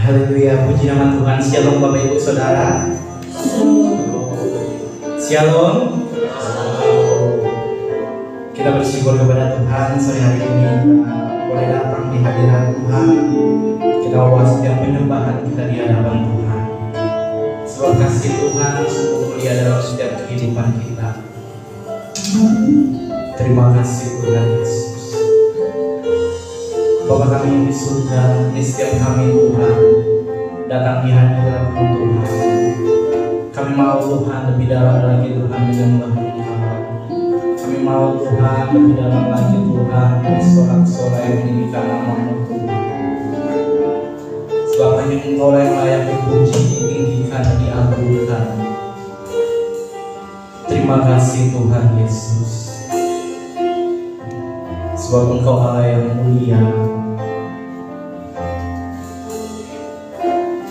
Haleluya, puji nama Tuhan. Shalom Bapak Ibu Saudara. Shalom. Kita bersyukur kepada Tuhan sore hari ini kita boleh datang di hadirat Tuhan. Kita bawa setiap penyembahan kita di hadapan Tuhan. Sebab kasih Tuhan sungguh mulia dalam setiap kehidupan kita. Terima kasih Tuhan Yesus. Bapa kami yang di surga, di setiap kami Tuhan datang di hadirat-Mu Tuhan. Kami mau Tuhan lebih dalam lagi Tuhan menyembah Engkau. Kami mau Tuhan lebih dalam lagi Tuhan bersorak-sorai yang meninggikan nama-Mu Tuhan. Sebab hanya Engkau yang layak dipuji, ditinggikan, diagungkan. Terima kasih Tuhan Yesus. Sebab Engkau Allah yang mulia.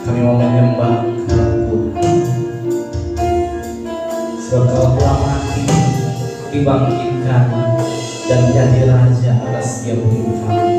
Kami mau menyembah Engkau Tuhan. Sebab Engkau telah mati, dibangkitkan, dan menjadi Raja atas setiap hidup kami.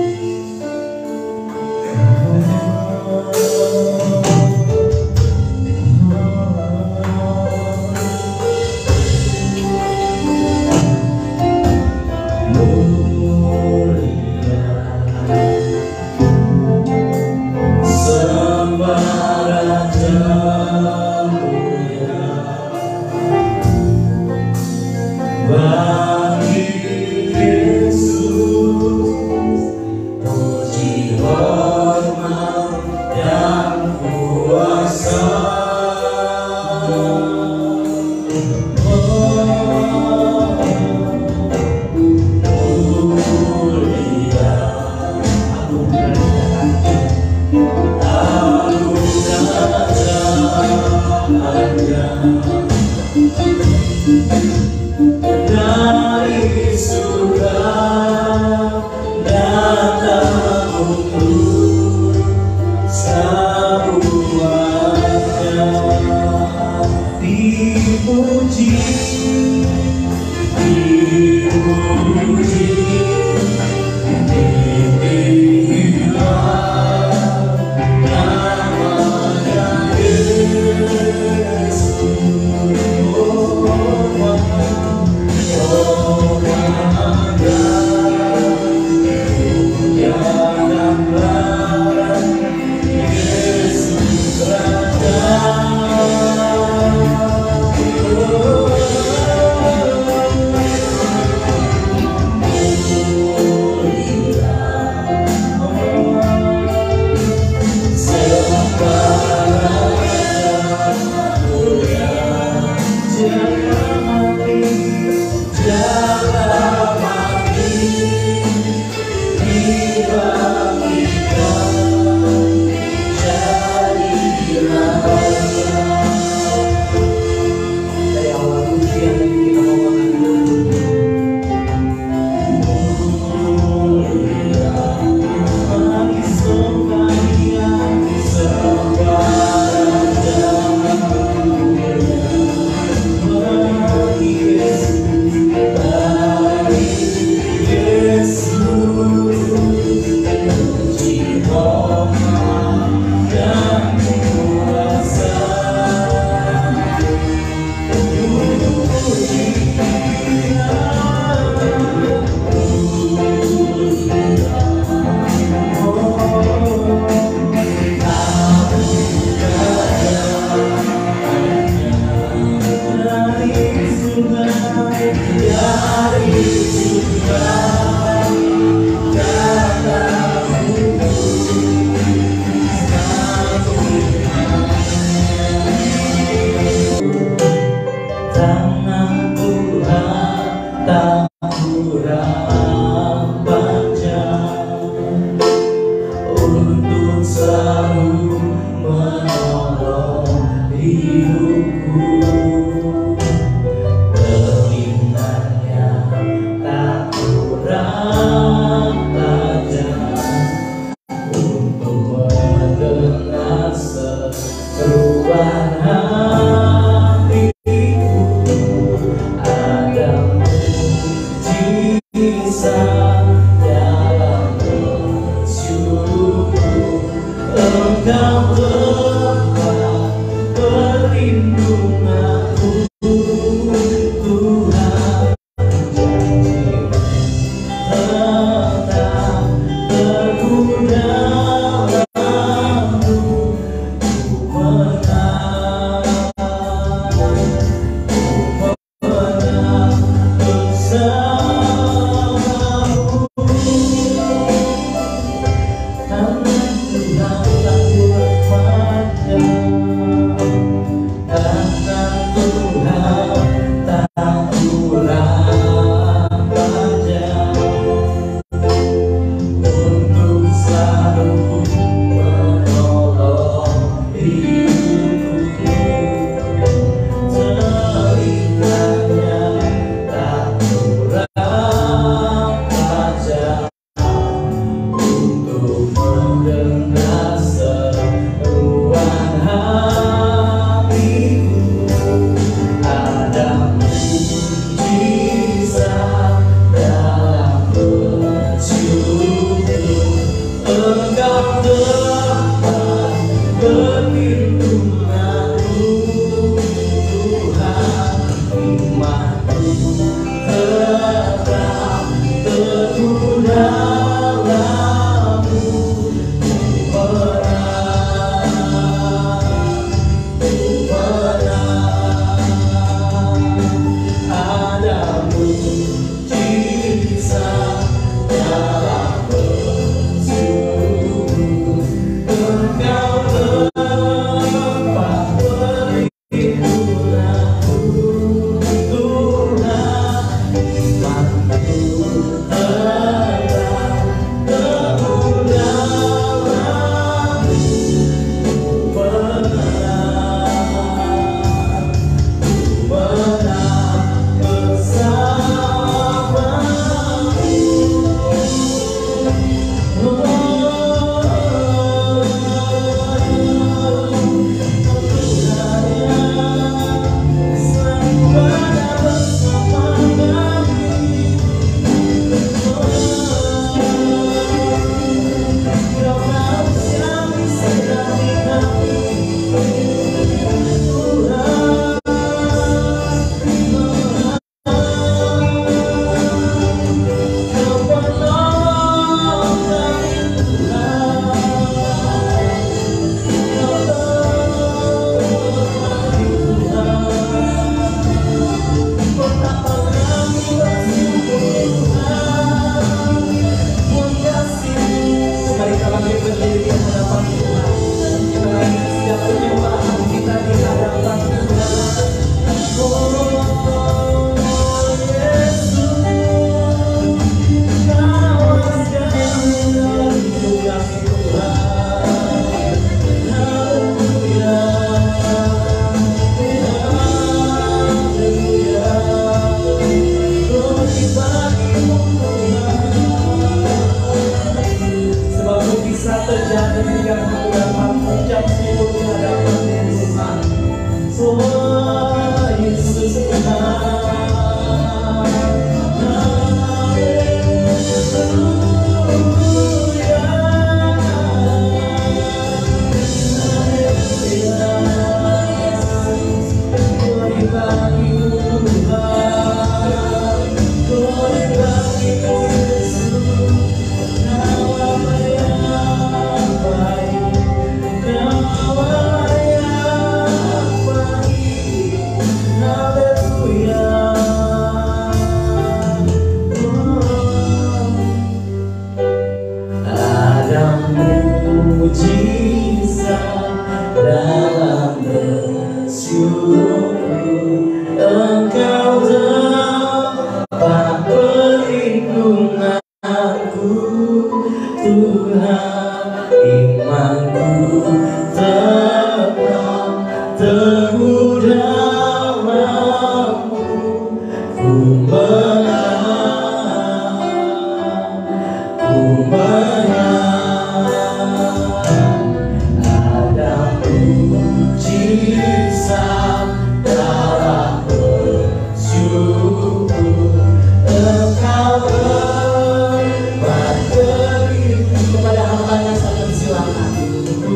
Kepada hambanya saya persilakan.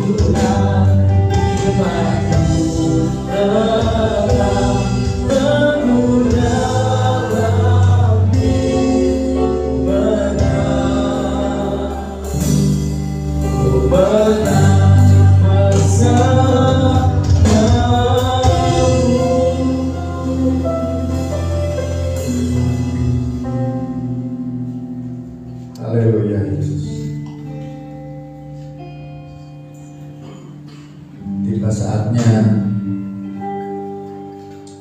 Haleluya Yesus. Tiba saatnya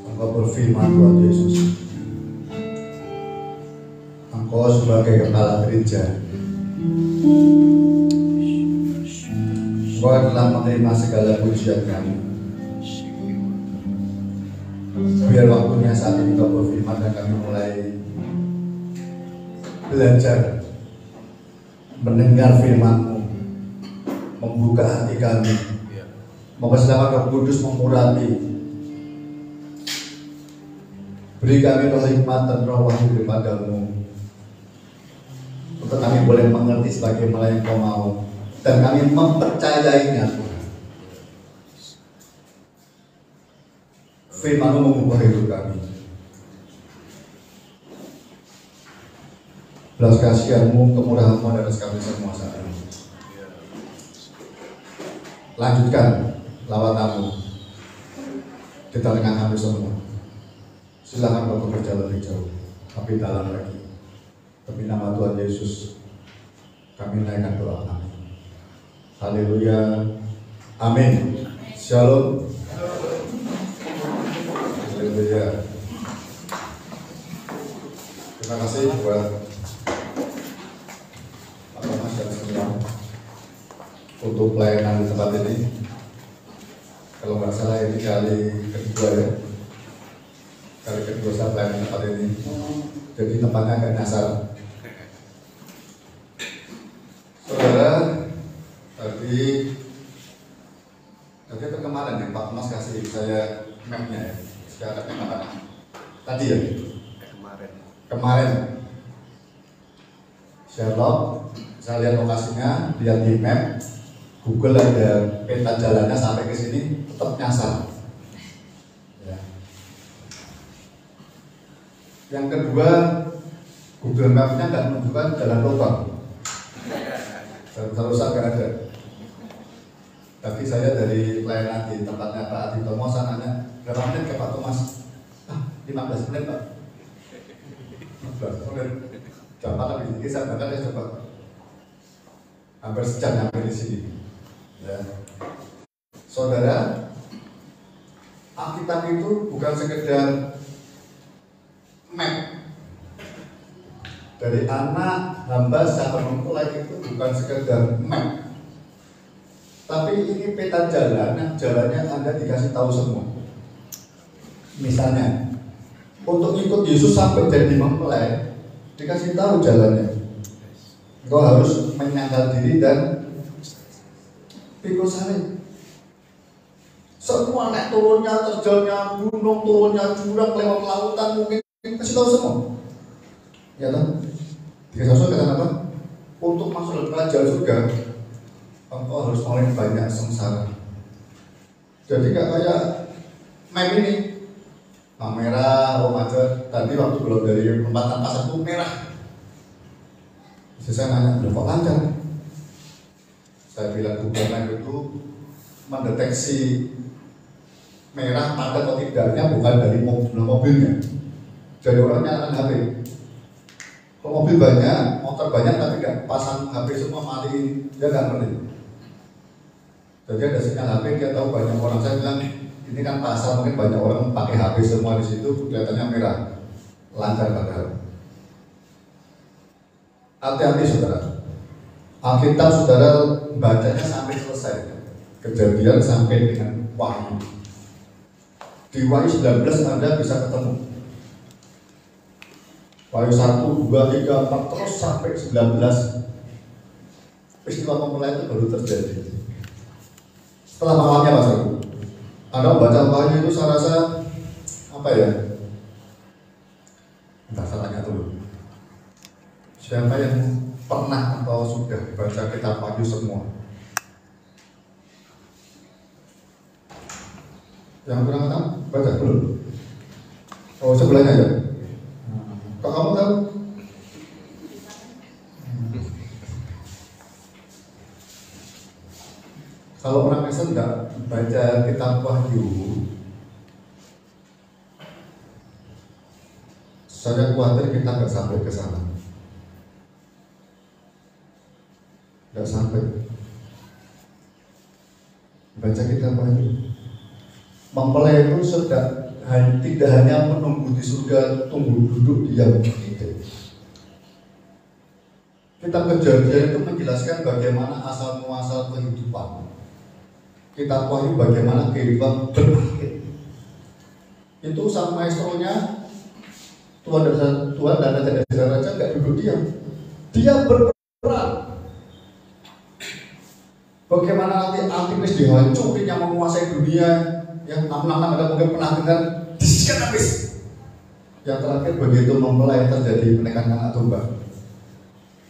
Engkau berfirman Tuhan Yesus. Engkau sebagai kepala gereja, Engkau telah menerima segala pujian kami. Biar waktunya saat ini Engkau berfirman dan kami mulai belajar mendengar firman-Mu, membuka hati kami, mempersilakan Roh Kudus mengurapi. Beri kami roh hikmat dan roh wahyu daripada-Mu, untuk kami boleh mengerti sebagaimana yang Kau mau, dan kami mempercayainya Tuhan. Firman-Mu mengubah hidup kami. Belas kasihan-Mu, kemurahan-Mu atas kami semua saat ini. Lanjutkan lawatan-Mu di tengah kami semua. Silakan Kau bekerja lebih jauh, tapi dalam lagi. Demi nama Tuhan Yesus, kami naikkan doa kami. Haleluya, amin. Shalom. Haleluya. Terima kasih buat Mas dan semua untuk pelayanan di tempat ini. Kalau nggak salah ini kali kedua ya, kali kedua saya pelayanan di tempat ini. Jadi tempatnya agak nyasar. Saudara, tadi itu kemarin ya Pak Mas kasih saya mapnya ya. Sekarang kapan? Tadi ya? Kemarin. Sherlock, saya lihat lokasinya, lihat di map, Google ada peta jalannya sampai ke sini, tetap nyasar. Ya. Yang kedua, Google Map-nya nggak menunjukkan jalan lubang, terusan nggak ada. Tapi saya dari pelayanan di tempatnya Pak Adi Tomo, saya nanya, berapa menit ke Pak Thomas? 15 menit Pak. 15 menit. Jam 4 lebih tinggi, saya bahkan ya coba hampir sejam sampai di sini. Ya. Saudara, Alkitab itu bukan sekedar map. Dari anak hamba sampai mempelai itu bukan sekedar map. Tapi ini peta jalan, jalannya Anda dikasih tahu semua. Misalnya, untuk ikut Yesus sampai jadi mempelai, dikasih tahu jalannya. Engkau harus menyangkal diri dan pikul salib. Semua naik turunnya, terjalnya gunung, turunnya jurang, lewat lautan, mungkin kasih tahu semua. Ya kan? Dikasih tahu kata apa? Untuk masuk dalam kerajaan surga, engkau harus mulai banyak sengsara. Jadi gak kayak map ini. Nah, merah, remaja, tadi waktu belum dari perempatan pasar itu merah. Saya nanya, kok lancar? Saya bilang Google Map itu mendeteksi merah padat atau tidaknya bukan dari mobilnya, dari orangnya akan HP. Kalau mobil banyak, motor banyak tapi nggak pasang HP semua matiin, dia nggak ngerti. Jadi ada sinyal HP, dia tahu banyak orang. Saya bilang ini kan pasar, mungkin banyak orang pakai HP semua di situ, kelihatannya merah, lancar padahal. Hati-hati saudara. Alkitab saudara bacanya sampai selesai, Kejadian sampai dengan Wahyu. Di Wahyu 19 Anda bisa ketemu Wahyu 1, 2, 3, 4 terus sampai 19. Peristiwa mempelai itu baru terjadi. Setelah malamnya Pak Saudara, Anda baca Wahyu itu saya rasa apa ya? Entah, saya tanya dulu. Siapa yang pernah atau sudah baca kitab Wahyu semua? Yang kurang tahu baca belum? Oh, sebelahnya aja. Kok kamu tahu? Kalau orang Kristen nggak baca kitab Wahyu, saya khawatir kita nggak sampai ke sana. Nggak sampai. Baca kitab Wahyu. Mempelai itu tidak hanya menunggu di surga, tunggu duduk diam gitu. Kitab Kejadian itu menjelaskan bagaimana asal muasal kehidupan. Kitab Wahyu bagaimana kehidupan berakhir. Itu sang maestronya Tuhan dan raja nggak duduk diam. Dia berperan. Bagaimana nanti antikris dihancurin yang menguasai dunia, yang 666 ada mungkin pernah dengar disikat habis. Yang terakhir begitu mempelai terjadi penekanan anak domba,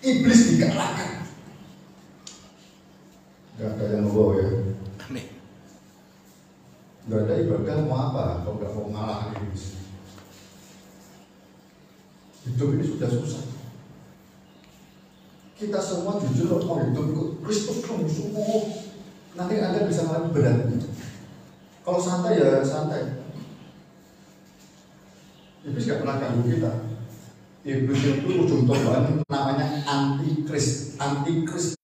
iblis dikalahkan. Gak ada yang mau ya. Gak ada ibadah mau apa kalau gak mau mengalahkan iblis. Hidup ini sudah susah. Kita semua jujur mau hidup ikut Kristus sungguh-sungguh. Nanti Anda bisa ngalamin berat. Kalau santai ya santai. Iblis gak pernah ganggu kita. Iblis itu ujung tombaknya namanya antikristus.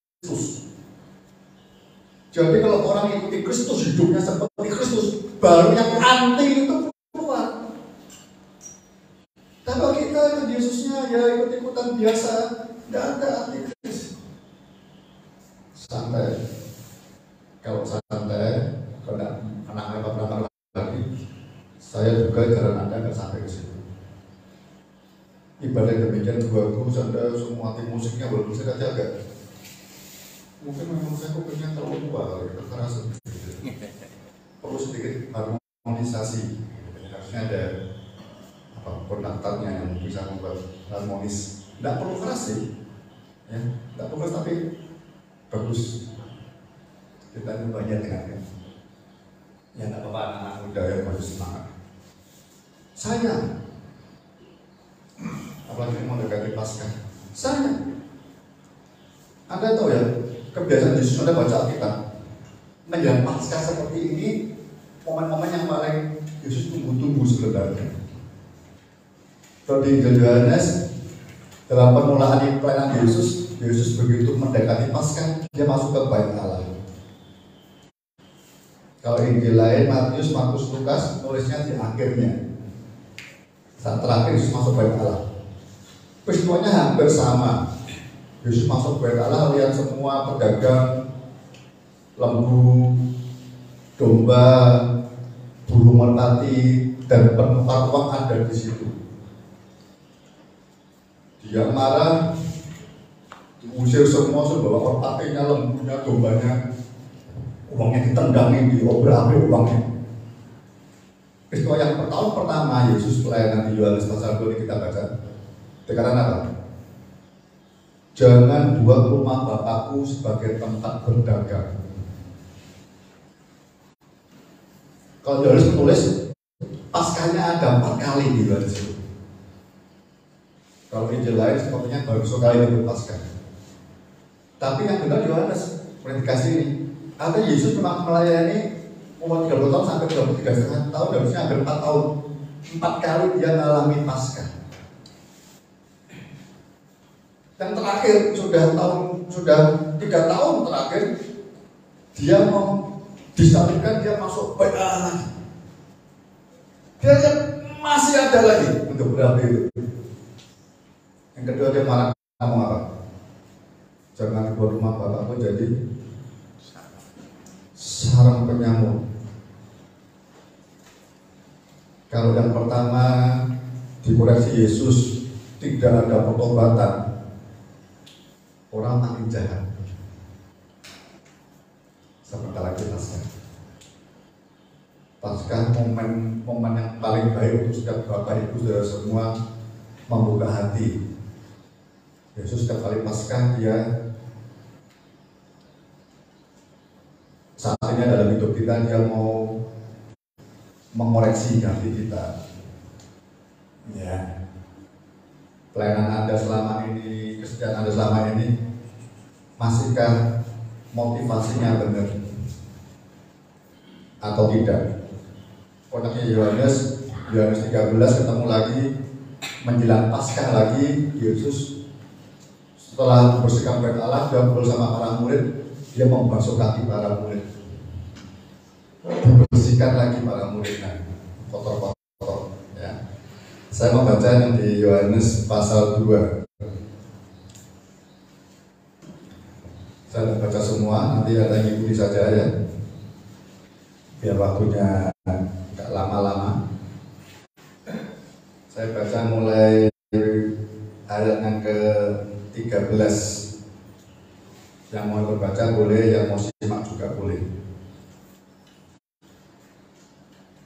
Jadi kalau orang ikuti Kristus, hidupnya seperti Kristus, baru yang anti itu keluar. Tapi kita ikut Yesusnya ya ikut-ikutan biasa, nggak ada antikris. Santai. Kalau santai, kalau anak-anak pernah lagi, saya juga jalan Anda nggak sampai ke situ. Ibadah demikian bagus, Anda semua tim musiknya belum bisa jaga. Mungkin memang saya kupingnya terlalu tua kali, kekerasan. Perlu sedikit harmonisasi. Harusnya ada konduktornya yang bisa membuat harmonis. Tidak perlu keras sih, ya. Tidak perlu keras tapi bagus. Kita banyak dengarkan. Ya tidak apa-apa anak muda yang harus semangat. Sayang, apalagi mendekati Paskah. Sayang, Anda tahu ya, kebiasaan Yesus Anda baca Alkitab menjelang Paskah seperti ini, momen-momen yang paling Yesus tunggu-tunggu sebenarnya. Kalau di Injil Yohanes, dalam permulaan pelayanan Yesus begitu mendekati Paskah, dia masuk ke Bait Allah. Kalau Injil lain, Matius, Markus, Lukas, nulisnya di akhirnya. Saat terakhir Yesus masuk Bait Allah. Peristiwanya hampir sama. Yesus masuk Bait Allah, lihat semua pedagang lembu, domba, burung merpati, dan penukar uang ada di situ. Dia marah, diusir semua, bawa merpatinya, lembunya, dombanya, uangnya ditendangin, diobrak-abrik uangnya. Peristiwa yang tahun pertama Yesus pelayanan di Yohanes pasal 2 kita baca. Dikatakan apa? Jangan buat rumah Bapakku sebagai tempat berdagang. Kalau Yohanes menulis, Paskahnya ada 4 kali di Yohanes itu. Kalau Injil lain sepertinya baru sekali itu Paskah. Tapi yang benar Yohanes predikasi ini, ada Yesus memang melayani umur 30 tahun sampai 33,5 tahun, harusnya hampir 4 tahun. 4 kali dia mengalami Paskah. Yang terakhir sudah 3 tahun terakhir dia mau disalibkan, dia masuk Bait Allah lagi. Dia masih ada lagi untuk berapi itu. Yang kedua dia marah, ngomong apa? Jangan buat rumah Bapakku jadi sarang penyamuk. Kalau yang pertama dikoreksi Yesus, tidak ada pertobatan, orang makin jahat. Sebentar lagi Paskah momen yang paling baik untuk setiap Bapak Ibu saudara semua membuka hati. Yesus setiap kali Paskah dia saatnya dalam hidup kita dia mau mengoreksi hati kita. Ya, pelayanan Anda selama ini, kesetiaan Anda selama ini, masihkah motivasinya benar atau tidak? Kontaknya Yohanes 13 ketemu lagi menjelang Paskah lagi, Yesus setelah membersihkan bait Allah dan ngobrol sama para murid, dia membasuh kaki para murid, dibersihkan lagi para muridnya, kotor-kotor. Ya. Saya membaca yang di Yohanes pasal 2. Saya tidak baca semua, nanti ada yang ikuti saja ya, biar waktunya nggak lama-lama. Saya baca mulai ayat yang ke-13. Yang mau berbaca boleh, yang mau simak juga boleh.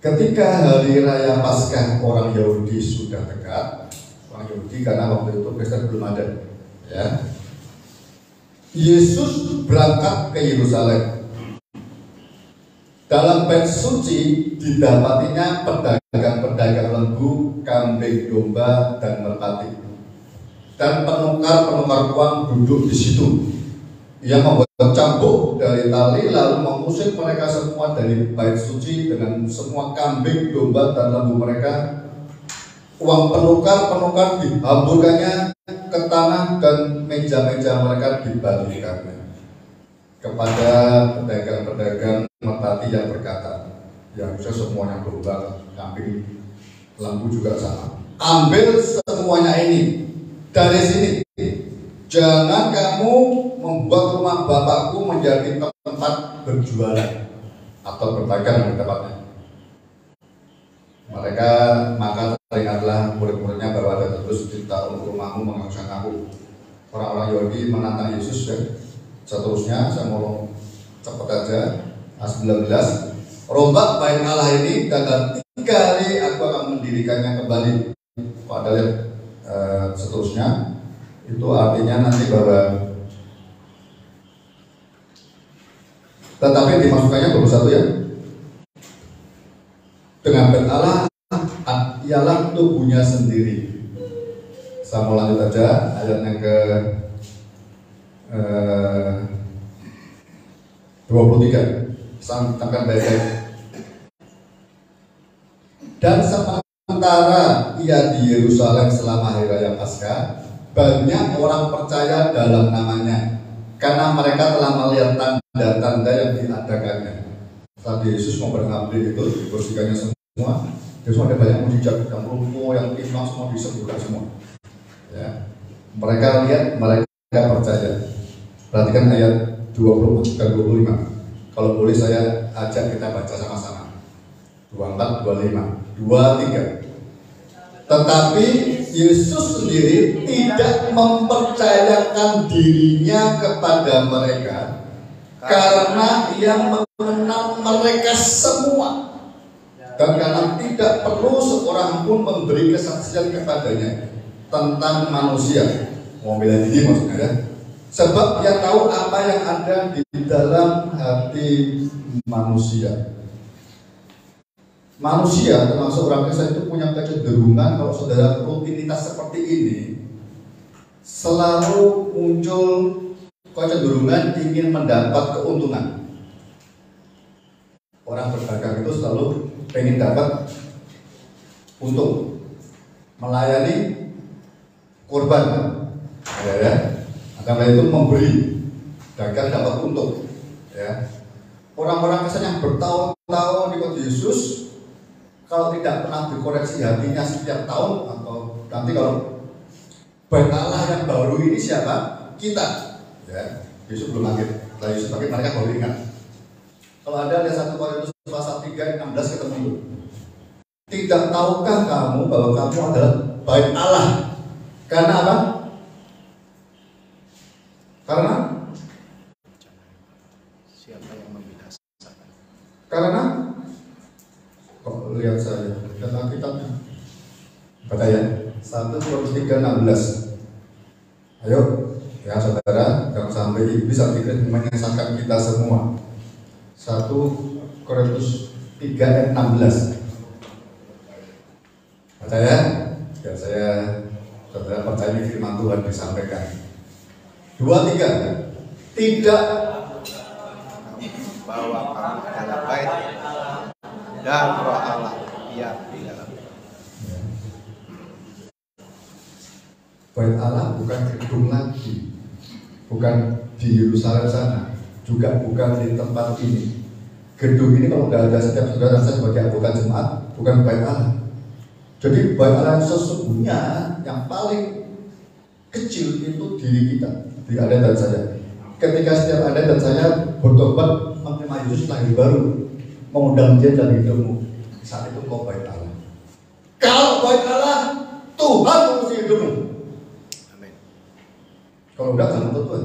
Ketika hari raya Paskah orang Yahudi sudah dekat, orang Yahudi karena waktu itu Kristen belum ada, ya. Yesus berangkat ke Yerusalem. Dalam bait suci didapatinya pedagang-pedagang lembu, kambing domba, dan merpati. Dan penukar-penukar uang duduk di situ. Ia membuat cambuk dari tali lalu mengusir mereka semua dari bait suci dengan semua kambing, domba, dan lembu mereka. Uang penukar-penukar dihamburkannya ke tanah dan meja-meja mereka dibagikannya kepada pedagang-pedagang merpati yang berkata, ya bisa semuanya domba, kambing, lembu juga sama. Ambil semuanya ini dari sini. Jangan kamu membuat rumah Bapakku menjadi tempat berjualan atau berdagang di tempatnya. Mereka maka teringatlah murid-muridnya bahwa ada terus cerita untuk rumahmu mengakuskan aku. Orang-orang Yahudi menantang Yesus ya. Seterusnya saya mau cepat aja. Ayat 19. Rombak bait Allah ini dan 3 kali aku akan mendirikannya kembali. Padahal seterusnya itu artinya nanti bahwa tetapi dimasukkannya 21 ya. Dengan bait Allah ialah tubuhnya sendiri. Saya mau lanjut aja ayat yang ke 23. Sampaikan baik-baik. Dan sementara ia di Yerusalem selama hari raya Paskah, banyak orang percaya dalam namanya karena mereka telah melihat tanda-tanda yang diadakannya. Saat Yesus mau mengambil itu, dibersihkannya semua. Yesus ada banyak mujizat, yang lumpuh, yang pimpang semua disembuhkan semua. Ya. Mereka lihat, mereka percaya. Perhatikan ayat 24 dan 25. Kalau boleh saya ajak kita baca sama-sama. 24, 25, 23. Tetapi Yesus sendiri tidak mempercayakan dirinya kepada mereka karena ia mengenal mereka semua dan karena tidak perlu seorang pun memberi kesaksian kepadanya tentang manusia. Mau bela diri maksudnya ya. Sebab dia tahu apa yang ada di dalam hati manusia. Manusia termasuk orang Kristen itu punya kecenderungan kalau saudara rutinitas seperti ini selalu muncul kecenderungan ingin mendapat keuntungan. Orang berdagang itu selalu pengen dapat untung, melayani korban, ya. Karena itu memberi, dagang dapat untung, ya. Orang-orang Kristen yang bertahun-tahun ikut Yesus, kalau tidak pernah dikoreksi hatinya setiap tahun atau nanti kalau bait Allah yang baru ini siapa? Kita, ya. Yesus belum bangkit, setelah Yesus bangkit mereka baru ingat. Kalau ada 1 Korintus pasal 3 16 ketemu itu. Tidak tahukah kamu bahwa kamu adalah bait Allah? Karena apa? Karena siapa yang membinasakan? Karena kok lihat saya dan Alkitabnya. Baca ya. 1 Korintus 3 16. Ayo, ya saudara, jangan sampai iblis akhirnya menyesatkan kita semua. 1 Korintus 3 ayat 16. Percaya? Biar saudara percaya ini firman Tuhan disampaikan. 2, 3. Tidak bahwa kamu adalah bait dan roh Allah yang di dalam. Bait Allah bukan gedung lagi, bukan di Yerusalem sana, juga bukan di tempat ini. Gedung ini kalau nggak ada setiap saudara saya sebagai anggota jemaat, bukan bait Allah. Jadi bait Allah yang sesungguhnya yang paling kecil itu diri kita, di Anda dan saya. Ketika setiap Anda dan saya bertobat menerima Yesus lahir baru, mengundang Dia dalam hidupmu, saat itu kau bait Allah. Kalau bait Allah, Tuhan mengurusi hidupmu. Amin. Kalau enggak, jangan Tuhan.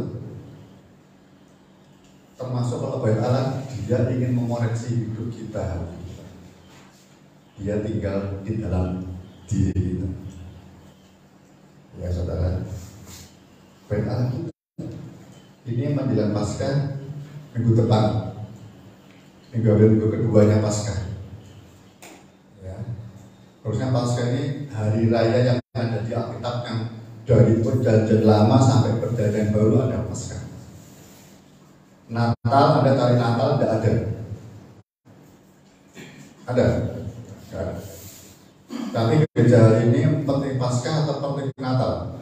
Termasuk kalau bait Allah, Dia ingin mengoreksi hidup kita. Dia tinggal di dalam diri kita. Ya saudara, bait Allah kita. Ini menjelang Paskah minggu depan, minggu keduanya Paskah. Ya, harusnya Paskah ini hari raya yang ada di Alkitab yang dari perjanjian lama sampai perjanjian baru ada Paskah. Natal ada, tari Natal tidak ada. Ada? Tidak ada. Tapi gereja hari ini penting Paskah atau penting Natal?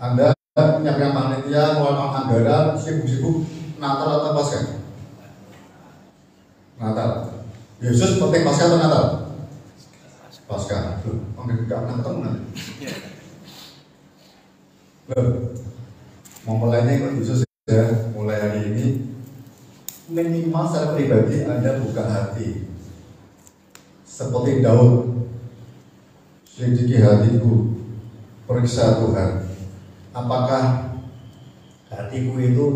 Anda yang panitia mengeluarkan anggaran sibuk-sibuk Natal atau Paskah? Natal. Yesus penting Paskah atau Natal? Paskah. Loh, enggak pernah ketemu nanti. Loh, mau mulainya ikut Yesus ya, mulai hari ini minimal secara pribadi Anda buka hati seperti Daud. Selidiki hatiku, periksa Tuhan, apakah hatiku itu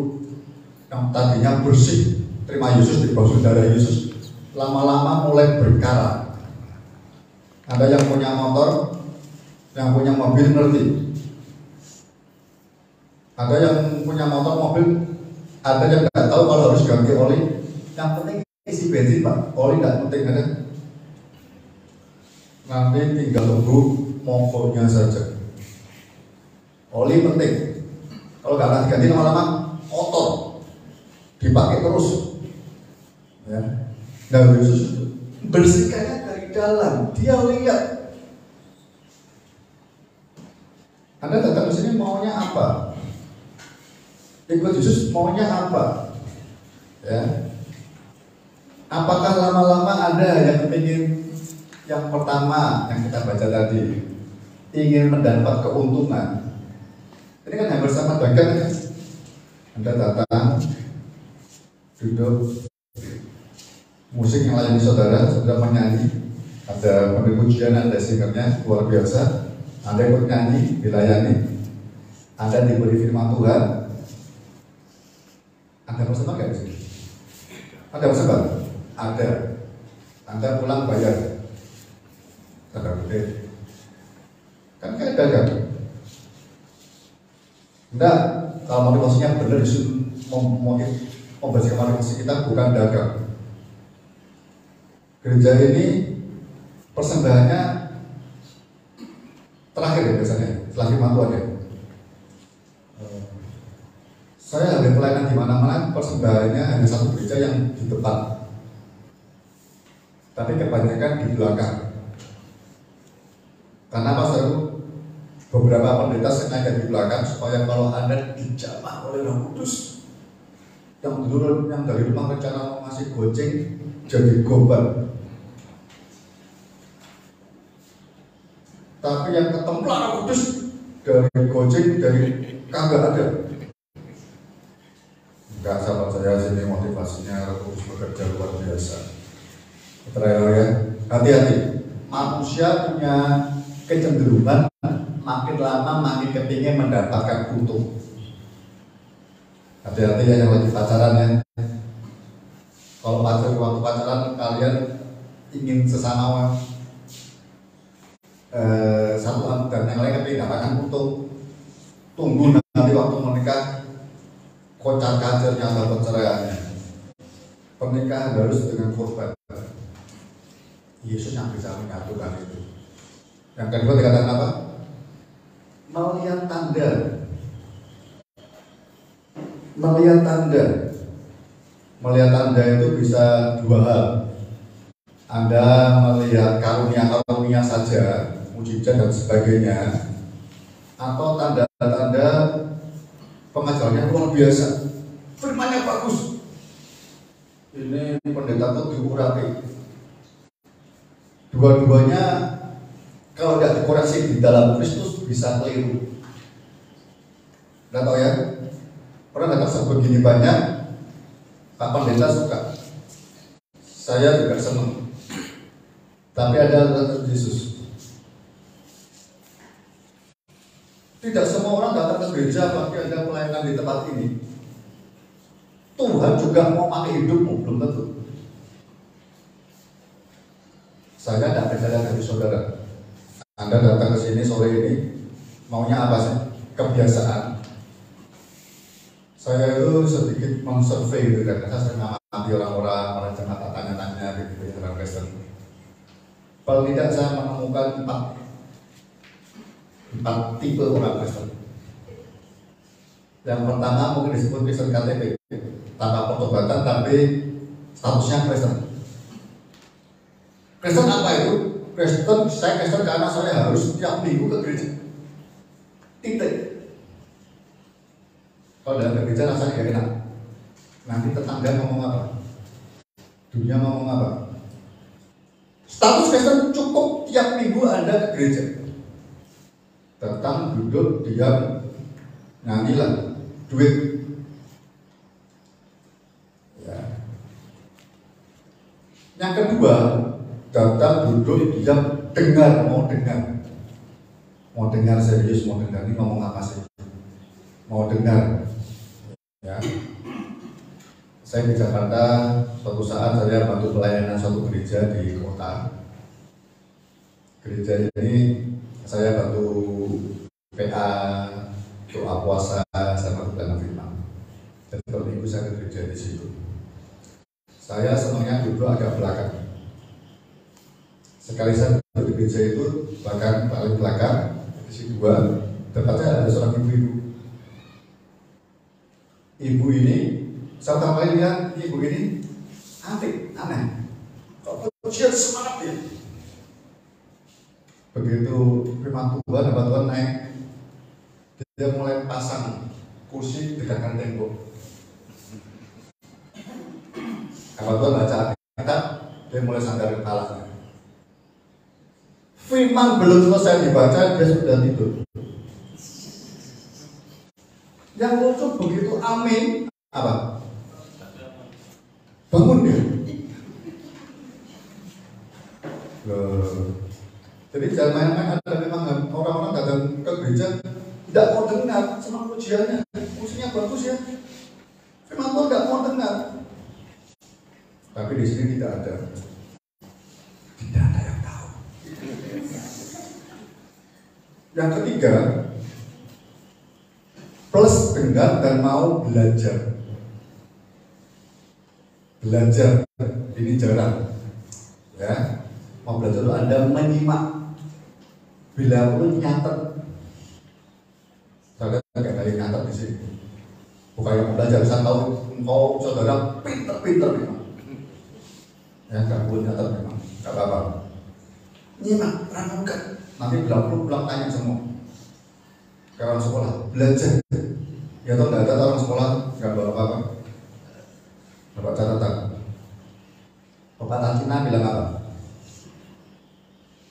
yang tadinya bersih, terima Yesus di bawah saudara Yesus, lama-lama mulai berkarat. Ada yang punya motor, yang punya mobil ngerti. Ada yang punya motor, mobil, ada yang nggak tahu kalau harus ganti oli. Yang penting isi bensin Pak, oli nggak penting ada. Nanti tinggal tunggu mogoknya saja. Oli penting. Kalau nggak ganti lama-lama kotor, dipakai terus. Ya. Nah, Yesus bersihkannya dari dalam. Dia lihat. Anda datang ke sini maunya apa? Ikut Yesus maunya apa? Ya. Apakah lama-lama ada yang ingin yang pertama yang kita baca tadi, ingin mendapat keuntungan? Ini kan hampir sama dagang ya. Anda datang, duduk, musik yang layani saudara, saudara menyanyi, ada pujian, ada singernya luar biasa. Anda ikut nyanyi, dilayani, Anda diberi firman Tuhan. Anda bersama nggak di sini? Ada bersama? Ada. Anda pulang bayar. Tanda kutip. Kan kayak dagang. Enggak, kalau motivasinya benar disuruh membersihkan motivasi kita bukan dagang. Gereja ini persembahannya terakhir ya biasanya, setelah firman Tuhan ya. Saya ada pelayanan di mana-mana, persembahannya hanya satu gereja yang di depan, tapi kebanyakan di belakang. Karena pas aku beberapa pendeta sengaja di belakang supaya kalau Anda dijamah oleh Roh Kudus, yang dulu yang dari rumah rencana mau ngasih goceng jadi goban. Tapi yang ketemplar Roh Kudus dari goceng dari kagak ada. Enggak, sahabat saya, sini motivasinya Roh Kudus bekerja luar biasa. Terakhir ya, hati-hati. Manusia punya kecenderungan makin lama makin kepingin mendapatkan untung. Hati-hati ya yang lagi pacaran ya. Kalau waktu pacaran kalian ingin sesama satu dan yang lain kepingin dapatkan untung, tunggu nanti waktu menikah kocar kacirnya atau perceraiannya. Pernikahan harus dengan korban. Yesus yang bisa menyatukan itu. Yang kedua dikatakan apa? Melihat tanda. Melihat tanda. Melihat tanda itu bisa dua hal. Anda melihat karunia-karunia saja, mujizat dan sebagainya, atau tanda-tanda pengajarannya luar biasa, firmannya bagus. Ini pendeta tuh diurapi. Dua-duanya kalau tidak dikoreksi di dalam Kristus bisa keliru. Nggak tahu ya? Pernah nggak tersebut gini banyak? Pak Pendeta suka, saya juga senang. Tapi ada tentang Yesus. Tidak semua orang datang ke gereja pasti ada pelayanan di tempat ini. Tuhan juga mau pakai hidupmu, belum tentu. Saya tidak beda dari saudara. Anda datang ke sini sore ini, maunya apa sih? Kebiasaan. Saya itu sedikit mengsurvei gitu kan, saya mengamati orang-orang jemaat tanya-tanya gitu ya orang Kristen. Kalau tidak saya menemukan empat tipe orang Kristen. Yang pertama mungkin disebut Kristen KTP, tanpa pertobatan tapi statusnya Kristen. Kristen apa itu? Kristen, saya Kristen karena saya harus setiap minggu ke gereja. Titik. Kalau dalam gereja rasanya gak enak. Nanti tetangga ngomong apa? Dunia ngomong apa? Status Kristen cukup tiap minggu Anda ke gereja. Datang, duduk, diam, nyanyilah, duit. Ya. Yang kedua, datang, duduk, diam, dengar, mau dengar. Mau dengar serius, mau dengar, ini ngomong apa sih? Mau dengar. Ya. Saya di Jakarta, suatu saat saya bantu pelayanan suatu gereja di kota. Gereja ini saya bantu PA, doa puasa, sama pelayanan firman. Jadi kalau minggu saya ke gereja di situ. Saya senangnya duduk agak belakang. Sekali saya duduk di gereja itu bahkan paling belakang, di sisi dua, tempatnya ada seorang ibu-ibu. Ibu ini, saya pertama kali lihat ibu ini aneh. Kok pujian semangat ya? Begitu firman Tuhan, hamba Tuhan naik, dia mulai pasang kursi dekatkan tembok. Hamba Tuhan baca Alkitab, dia mulai sandar kepalanya. Firman belum selesai dibaca, dia sudah tidur. Yang lucu begitu amin, apa? Bangun dia. Jadi jangan main-main, ada memang orang-orang datang ke gereja tidak mau dengar sama pujiannya, pujiannya bagus ya. Firman Tuhan tidak mau dengar. Tapi di sini tidak ada yang tahu. Yang ketiga, plus dengar dan mau belajar. Belajar ini jarang, ya. Mau belajar itu Anda menyimak, bila perlu nyatet. Saya nggak ada yang nyatet di sini. Bukan yang belajar, saya tahu engkau saudara pinter memang. Ya nggak boleh nyatet memang, nggak apa-apa. Nyimak, renungkan. Nanti bila perlu pulang tanya semua. Ke orang sekolah, belajar. Ya toh nggak ada orang sekolah nggak bawa apa-apa. Bapak catatan. Pepatah Cina bilang apa?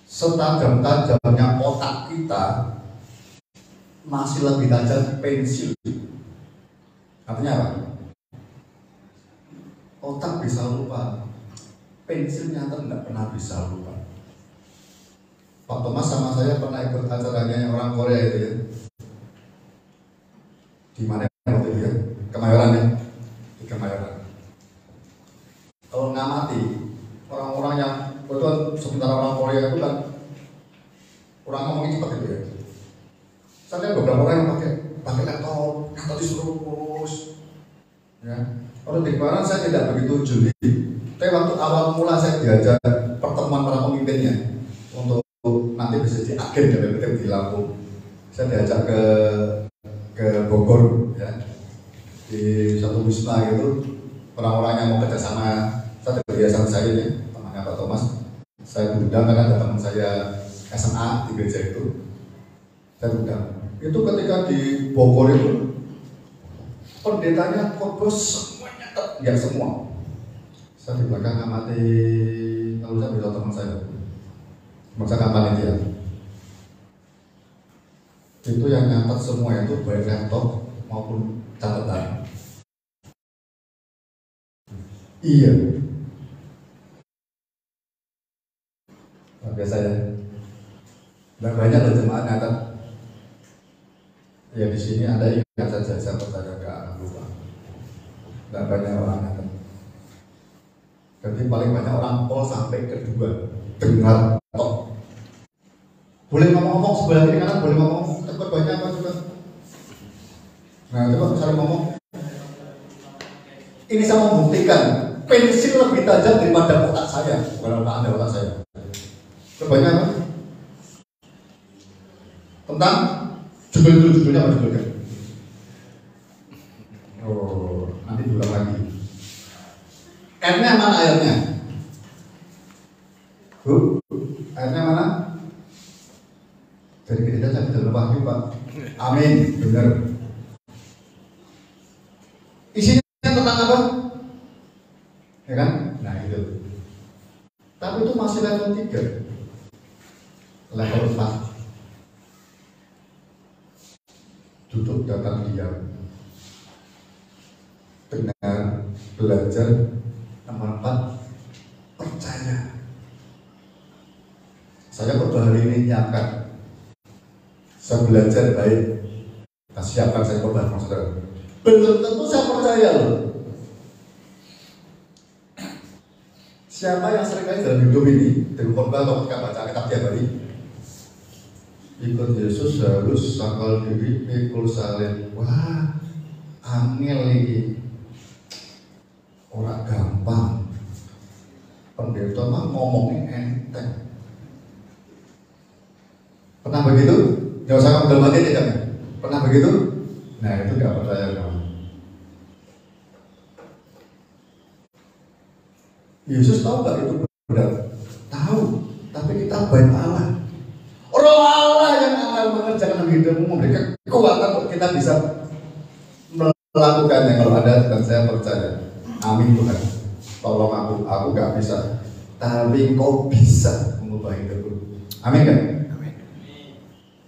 Setajam-tajamnya otak kita masih lebih tajam pensil. Artinya apa? Otak bisa lupa, pensilnya tidak pernah bisa lupa. Pak Thomas sama saya pernah ikut acaranya orang Korea itu ya. Di mana waktu itu ya? Kemayoran ya? Di Kemayoran. Kalau ngamati orang-orang yang betul sementara orang Korea itu kan orang ngomongnya cepat itu ya. Saya lihat beberapa orang yang pakai laptop, kata disuruh terus. Ya. Kalau di Kemayoran saya tidak begitu jeli. Tapi waktu awal mula saya diajak pertemuan para pemimpinnya untuk nanti bisa jadi agen dari di Lampung. Saya diajak ke Bogor ya, di satu wisma gitu, orang-orang yang mau kerja sama. Saya terbiasa saya ya, temannya Pak Thomas. Saya diundang karena ada teman saya SMA di gereja itu. Saya undang. Itu ketika di Bogor itu pendetanya khotbah semuanya ya semua. Saya di belakang amati, lalu saya bilang teman saya, panitia. Itu yang nyatet semua itu baik laptop maupun catatan. Iya. Biasa ya. Nggak banyak loh jemaat nyatet. Ya di sini Anda ingat saja, saya percaya ke anak lupa. Nggak banyak orang nyatet. Jadi paling banyak orang pol sampai kedua dengar tok. Boleh ngomong-ngomong sebelah kiri kanan, boleh ngomong tempat banyak apa juga. Nah coba saya ngomong. Ini saya membuktikan pensil lebih tajam daripada otak saya, bukan otak Anda, otak saya. Kebanyakan apa? Tentang judulnya apa judulnya? Oh, nanti diulang lagi. R-nya mana airnya? Bu, airnya mana? Jadi kita bisa dalam wahyu Pak. Amin, benar. Isinya tentang apa? Ya kan? Nah itu. Tapi itu masih level 3. Level 4. Duduk datang diam. Dengar, belajar. Nomor 4, percaya. Saya pada hari ini nyiapkan. Saya belajar baik. Nah, siapkan saya korban maksudnya. Belum tentu saya percaya loh. Siapa yang seringkali dalam hidup ini dengan korban atau ketika baca kitab tiap hari, ikut Yesus harus sangkal diri, pikul salib. Wah, angel ini. Orang gampang. Pendeta mah ngomongnya enteng. Pernah begitu? Jangan usah kamu dalam hati tidak? Pernah begitu? Nah itu gak percaya kamu. Yesus tahu gak itu benar? Tahu. Tapi kita baik Allah. Roh Allah yang akan mengerjakan hidupmu, memberikan kekuatan untuk kita bisa melakukannya kalau ada, dan saya percaya. Amin Tuhan. Tolong aku gak bisa, tapi Engkau bisa mengubah hidupku. Amin kan? Amin.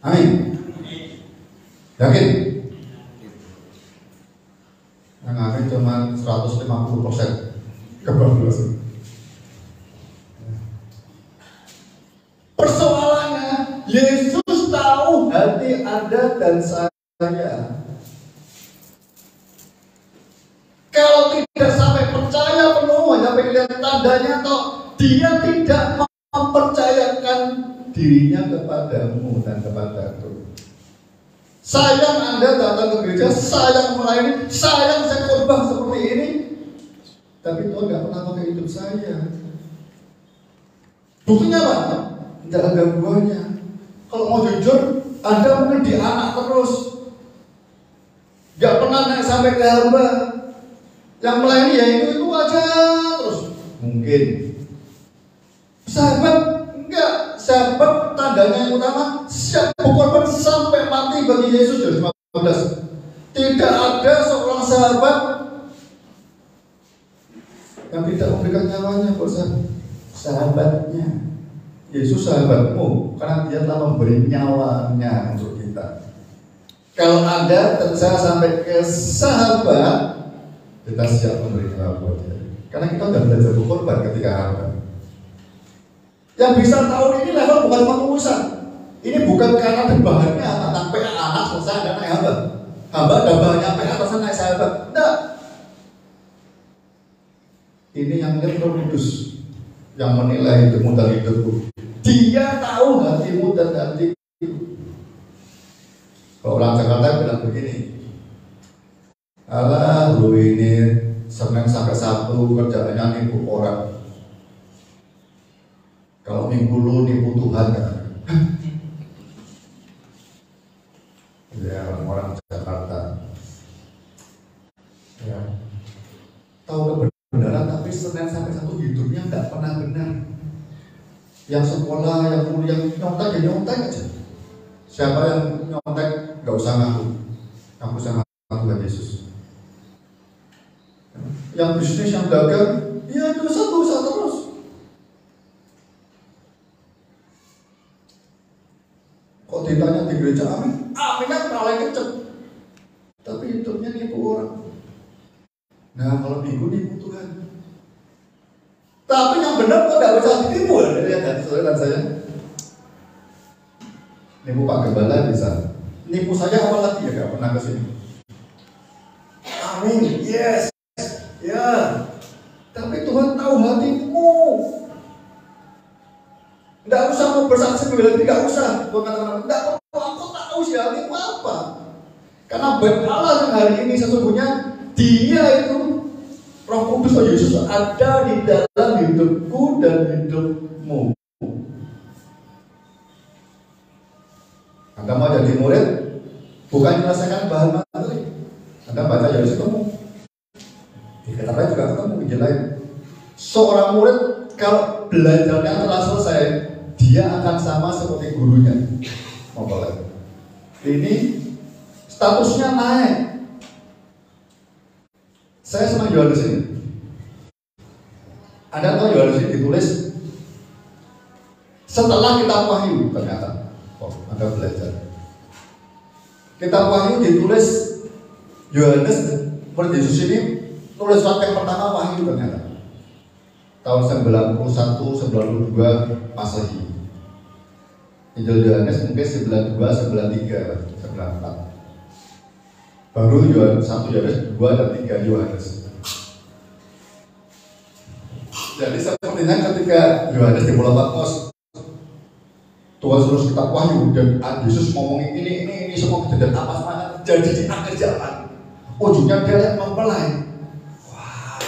Amin. Yakin? Yang amin cuma 150% kebablasan. Persoalannya, Yesus tahu hati Anda dan saya. Kalau tidak sampai percaya penuh, sampai lihat tandanya, toh dia tidak mempercayakan dirinya kepadamu dan kepadaku. Sayang Anda datang ke gereja, sayang melayani, sayang saya korban seperti ini, tapi Tuhan nggak pernah pakai hidup saya. Buktinya apa? Tidak ada gangguannya. Kalau mau jujur, Anda mungkin di anak terus, nggak pernah naik sampai ke hamba. Yang melayani ya itu aja terus. Mungkin sahabat enggak, sahabat tandanya yang utama siap berkorban sampai mati bagi Yesus. Dari 15. Tidak ada seorang sahabat yang tidak memberikan nyawanya buat sahabatnya. Yesus sahabatmu karena dia telah memberi nyawanya untuk kita. Kalau Anda dan saya sampai ke sahabat, kita siap memberi nyawa buat dia. Karena kita sudah belajar berkorban ketika hamba. Yang bisa tahun ini level bukan pengurusan. Ini bukan karena ada bahannya tentang PA anak selesai dan naik hamba. Hamba ada bahannya PA selesai naik sahabat. Tidak. Ini yang Roh Kudus yang menilai hidupmu dan hidupku. Dia tahu hatimu dan hatiku. Kalau orang Jakarta bilang begini, alah lu ini Senin sampai Sabtu kerjaannya nipu orang. Kalau minggu lu nipu Tuhan kan? ya orang-orang Jakarta. Ya. Tahu kebenaran tapi Senin sampai Sabtu hidupnya nggak pernah benar. Yang sekolah, yang kuliah, nyontek ya nyontek aja. Siapa yang nyontek nggak usah ngaku sama Tuhan Yesus. Yang bisnis, yang dagang, ya dosa terus. Kok ditanya di gereja amin kan paling kenceng. Tapi hidupnya nipu orang. Nah kalau nipu Tuhan. Tapi yang benar kok gak bisa ditipu ya, lihat saudara saya. Nipu Pak Gembala bisa. Nipu saya apalagi ya, gak pernah kesini. Amin, yes, ya. Tapi Tuhan tahu hatimu. Gak usah mau bersaksi membela diri, gak usah. Gak perlu, aku tahu sih hatimu apa. Karena baik Allah yang hari ini sesungguhnya Dia itu Roh Kudus Yesus ada di dalam hidupku dan hidupmu. Anda mau jadi murid, bukan menyelesaikan bahan materi. Anda baca Yesus ketemu. Di kata lain juga ketemu di lain. Seorang murid kalau belajarnya telah selesai, dia akan sama seperti gurunya. Mempelai. Ini statusnya naik. Saya senang Yohanes ini. Anda tahu Yohanes ini ditulis setelah kitab Wahyu ternyata. Oh, Anda belajar. Kitab Wahyu ditulis Yohanes murid Yesus ini tulis surat yang pertama Wahyu ternyata. Tahun 91, 92 Masehi. Injil Yohanes mungkin 92, 93, 94. Baru Yohanes 1, Yohanes 2 dan 3 Yohanes. Jadi sepertinya ketika Yohanes di Pulau Patmos, Tuhan suruh kitab Wahyu dan Yesus ngomongin ini semua kejadian apa semuanya jadi di akhir zaman. Ujungnya dia lihat mempelai. Wah,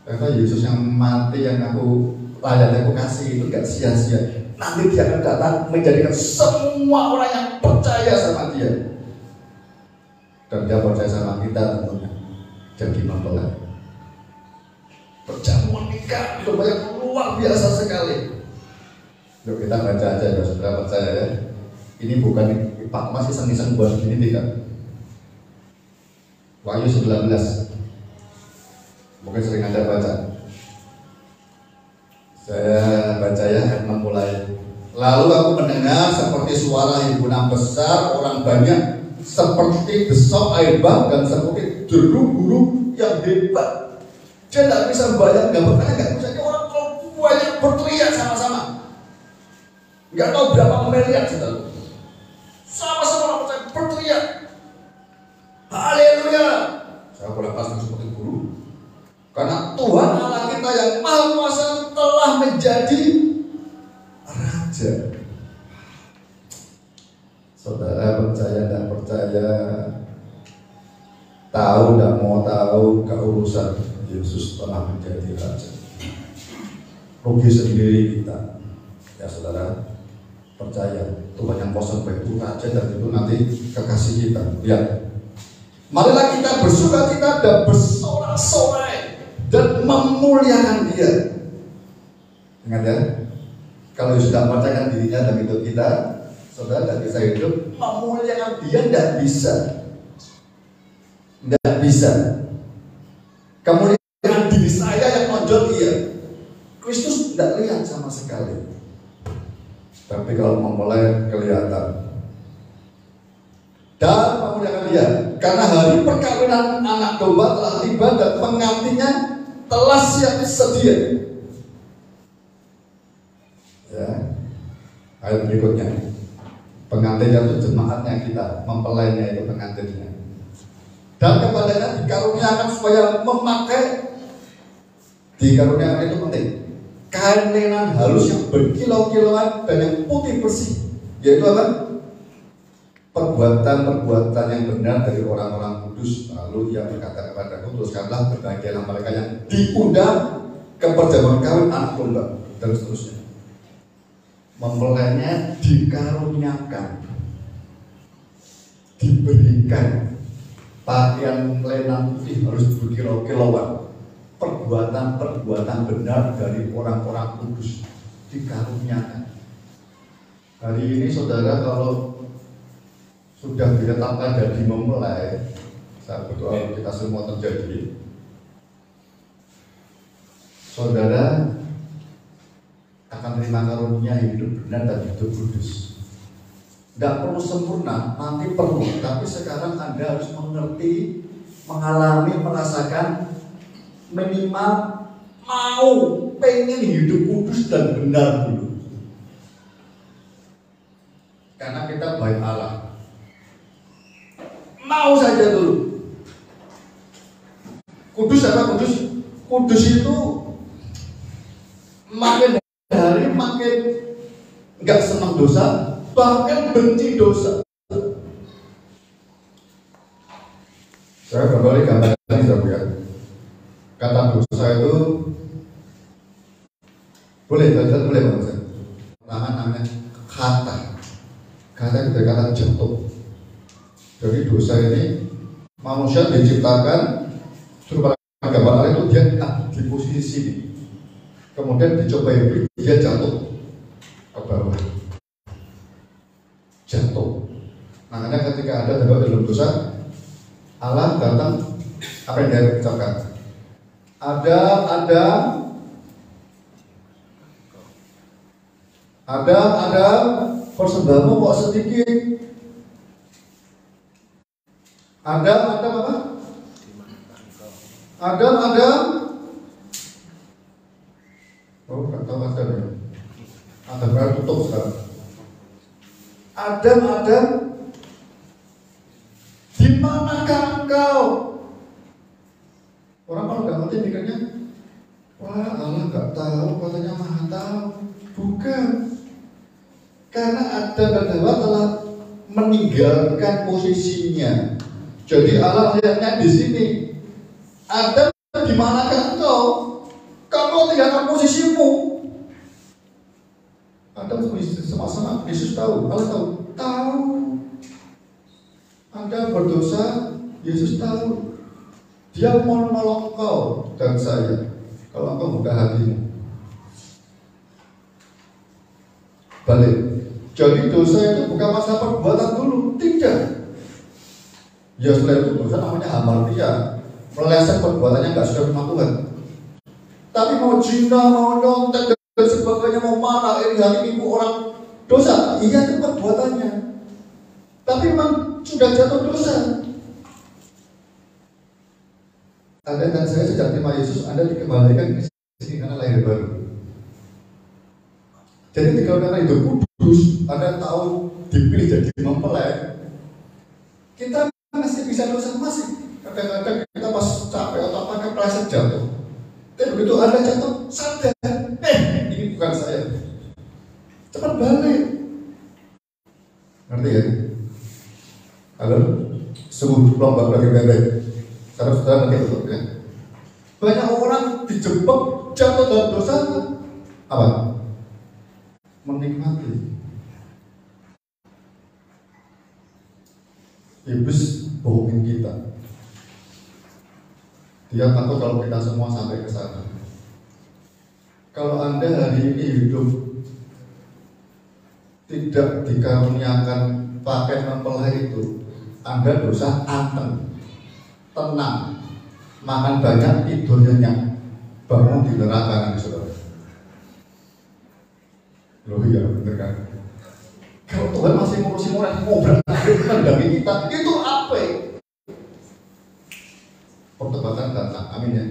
ternyata Yesus yang mati yang aku layani aku kasih itu gak sia-sia. Nanti dia akan datang menjadikan semua orang yang percaya sama dia. Dan dia percaya sama kita tentunya jadi mempelai. Perjamuan nikah itu banyak luar biasa sekali. Yuk kita baca aja ya saudara percaya ya. Ini bukan Pak masih iseng-iseng buat ini tidak. Wahyu 19. Mungkin sering Anda baca. Saya baca ya ayat 6 mulai. Lalu aku mendengar seperti suara himpunan besar orang banyak, seperti desok air bah dan seperti deru guru yang hebat. Dia tidak bisa membayangkan, gambarnya nggak bisa. Ini orang kalau banyak berteriak sama-sama, nggak tahu berapa miliar saudara. Sama-sama orang percaya berteriak, haleluya. Saya berlepas seperti guru, karena Tuhan Allah kita yang Maha Kuasa telah menjadi Raja. Saudara percaya tidak percaya, tahu tidak mau tahu, gak urusan. Yesus telah menjadi Raja. Rugi sendiri kita. Ya saudara, percaya Tuhan yang kosong itu Raja dan itu nanti kekasih kita. Lihat, marilah kita bersuka cita dan bersorak-sorai dan memuliakan Dia. Ingat ya, kalau sudah mempercayakan dirinya dalam hidup kita, saudara tidak bisa hidup memuliakan Dia, tidak bisa. Tidak bisa. Kemuliaan diri saya yang nonjol Dia. Kristus tidak lihat sama sekali. Tapi kalau memulai kelihatan. Dan memuliakan Dia, karena hari perkawinan anak domba telah tiba dan pengantinnya telah siap sedia. Ya. Ayat berikutnya. Pengantinnya itu jemaatnya kita, mempelainya itu pengantinnya. Dan kepadanya dikaruniakan supaya memakai, dikaruniakan itu penting, kain lenan halus yang berkilau-kilauan dan yang putih bersih, yaitu apa? Perbuatan-perbuatan yang benar dari orang-orang kudus. Lalu ia berkata kepadaku, teruskanlah berbahagialah mereka yang diundang ke perjamuan kawin anak domba, dan seterusnya. Mempelainya dikaruniakan. diberikan pakaian lenan putih harus berkilau-kilauan, perbuatan-perbuatan benar dari orang-orang kudus dikaruniakan. Hari ini saudara, kalau sudah ditetapkan jadi memulai, saya berdoa kita semua terjadi, saudara akan terima karunia hidup benar dan hidup kudus. Tidak perlu sempurna, nanti perlu, tapi sekarang Anda harus mengerti, mengalami, merasakan, minimal mau, pengen hidup kudus dan benar dulu. Karena kita baik Allah. Mau saja dulu. Kudus apa kudus? Kudus itu makin hari makin nggak senang dosa, bahkan benci dosa. Saya kembali gambarkan ya. Kata dosa itu boleh Bang. Namanya kata itu kata jatuh. Jadi dosa ini manusia diciptakan suruh gambar Allah itu dia di posisi sini. Kemudian dicoba hidup, dia jatuh ke bawah. Jatuh. Makanya ketika ada dalam dosa, Allah datang, apa yang dia ucapkan? Ada persembahanmu kok sedikit. Ada apa? Ada. Oh, nggak tahu ada ya. Ada berapa tutup sekarang? Ada. Di manakah engkau? Orang kalau nggak ngerti mikirnya, wah Allah nggak tahu, katanya Maha tahu. Bukan. Karena Adam dan Hawa telah meninggalkan posisinya. Jadi Allah lihatnya di sini. Adam, di manakah engkau? Kamu tinggalkan posisimu. Adam sama-sama Yesus tahu, Allah tahu. Anda berdosa, Yesus tahu. Dia mau menolong kau dan saya kalau engkau buka hatimu. Balik. Jadi dosa itu bukan masalah perbuatan dulu, tidak. Ya setelah itu dosa namanya hamartia, meleset perbuatannya nggak sudah sama Tuhan. Tapi mau zina, mau nyontek dan sebagainya, mau marah, ini hari ini orang dosa, iya itu perbuatannya. Tapi memang sudah jatuh dosa. Anda dan saya sejak terima Yesus, Anda dikembalikan ke sini karena lahir baru. Jadi kalau karena hidup kudus, Anda tahu dipilih jadi mempelai, kita masih bisa dosa masih. Kadang-kadang kita pas capek atau apa kan kepleset jatuh. Tapi begitu Anda jatuh, sadar, ini bukan saya. Cepat balik. Ngerti ya? Halo? Sebuah lomba bagi bebek. Saudara ngerti betul ya? Banyak orang dijebak jatuh dalam dosa apa? Menikmati. Iblis bohongin kita. Dia takut kalau kita semua sampai ke sana. Kalau Anda hari ini hidup tidak dikaruniakan pakai mempelai itu, Anda dosa anteng, tenang, makan banyak, tidur nyenyak, bangun di neraka nanti saudara. Loh iya bener kan? Kalau Tuhan masih ngurusin orang ngobrol mendampingi kita, itu apa? Pertobatan datang, amin ya.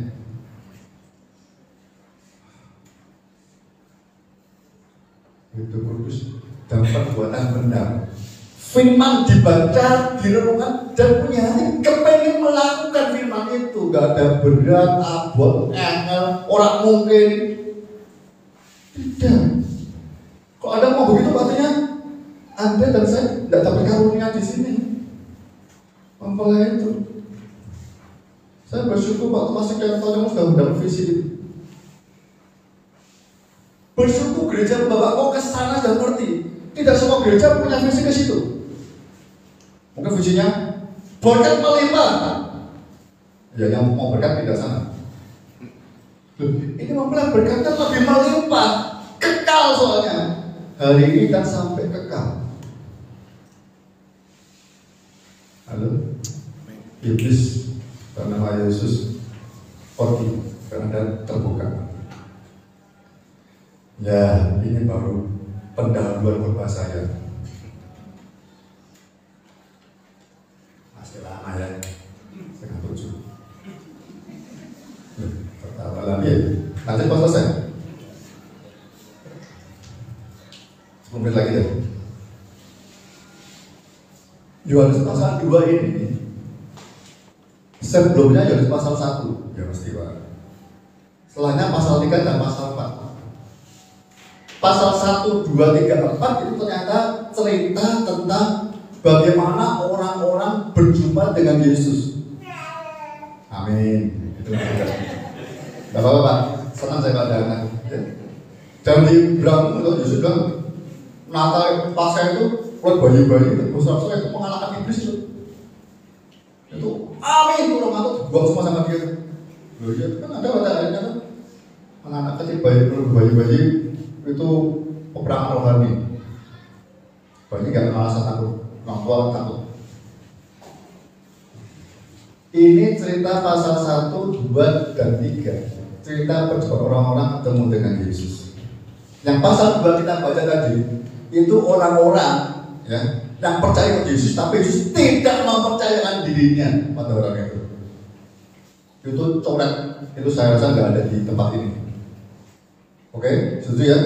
Itu kudus dan perbuatan benar. Firman dibaca, direnungkan, dan punya hati kepengen melakukan firman itu. Gak ada berat, abot, angel, orang mungkin. Tidak. Kalau Anda mau begitu, artinya Anda dan saya tidak dapat karunia di sini. Mempelai itu. Saya bersyukur waktu masih kayak tahun sudah mendapat visi itu. Bersyukur gereja Bapak kok ke sana dan ngerti. Tidak semua gereja punya visi ke situ. Mungkin pujinya berkat melimpah. Ya yang mau berkat tidak sana. Ini mempelai berkatnya lebih melimpah, kekal soalnya. Hari ini dan sampai kekal. Halo, iblis bernama Yesus pergi karena terbuka. Ya, ini baru pendahuluan khotbah saya. Masih lama ya, 6:30. Pertama lagi, nanti pas selesai. 10 menit lagi deh. Yohanes pasal 2 ini sebelumnya Yohanes pasal 1 ya mesti Pak. Setelahnya pasal 3 dan pasal 4. Pasal 1, 2, 3, 4 itu ternyata cerita tentang bagaimana orang-orang berjumpa dengan Yesus. Amin. Itu tidak apa-apa Pak, senang saya pada anak. Dan di belakang untuk Yesus bilang Natal pasca itu buat bayi-bayi itu besar-besar itu mengalahkan iblis itu amin itu orang itu buang semua sama dia. Loh ya kan ada ayatnya kan anak-anak kecil bayi-bayi itu peperangan rohani. Bayi nggak kenal rasa takut, orang tua takut. Ini cerita pasal 1, 2, dan 3. Cerita perjumpaan orang-orang ketemu dengan Yesus. Yang pasal 2 kita baca tadi itu orang-orang ya, yang percaya ke Yesus, tapi Yesus tidak mempercayakan dirinya pada orang itu. Itu coret, itu saya rasa nggak ada di tempat ini. Oke, setuju ya?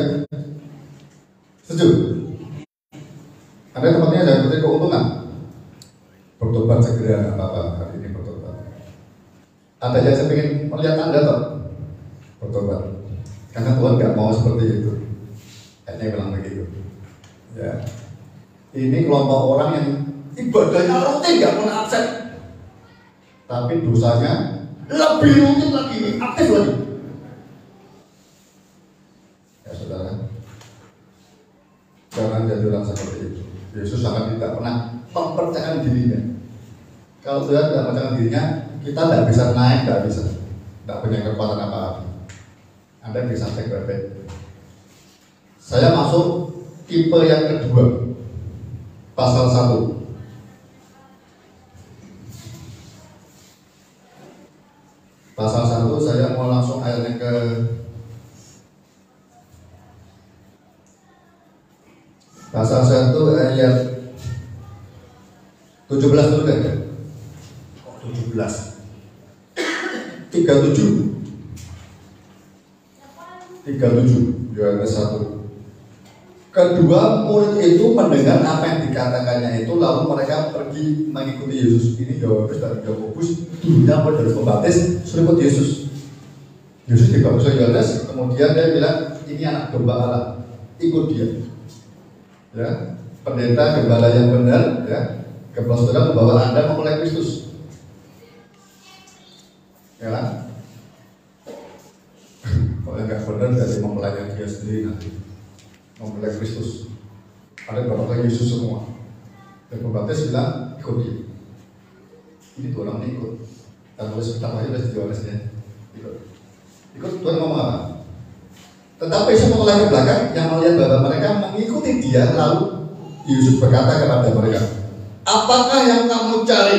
Setuju? Ada tempatnya ada seperti keuntungan. Bertobat segera, nggak apa-apa hari ini bertobat. Ada yang saya ingin melihat Anda toh bertobat, karena Tuhan nggak mau seperti itu. Kayaknya bilang begitu. Ya. Ini kelompok orang yang ibadahnya rutin, nggak pernah absen, tapi dosanya lebih rutin lagi, aktif lagi. Ya saudara, jangan jadi orang seperti itu. Yesus sangat tidak pernah mempercayakan dirinya. Kalau Tuhan tidak mempercayakan dirinya, kita tidak bisa naik, tidak bisa, tidak punya kekuatan apa-apa. Anda bisa cek baik-baik. Saya masuk tipe yang kedua. Pasal 1. Pasal 1 saya mau langsung ayatnya ke pasal 1 ayat 17 dulu kan? 17 37 Yohanes 1. Kedua murid itu mendengar apa yang dikatakannya itu, lalu mereka pergi mengikuti Yesus. Ini Yohanes dan Yakobus, dulunya mulai dari pembaptis, suruh ikut Yesus. Yesus dibaptis Yohanes, kemudian dia bilang, ini anak domba Allah, ikut dia. Ya, pendeta gembala yang benar, ya, gembala saudara membawa Anda memulai Kristus. Ya, kalau yang nggak benar dari mempelajari dia sendiri nanti. Memulai Kristus. Ada beberapa Yesus semua. Dan pembaptis bilang ikut dia. Ini tuh orang ikut. Dan tulis pertama aja udah Yohanes ya. Ikut Tuhan ngomong apa? Tetapi setelah ke belakang yang melihat bahwa mereka mengikuti dia, lalu Yesus berkata kepada mereka, apakah yang kamu cari?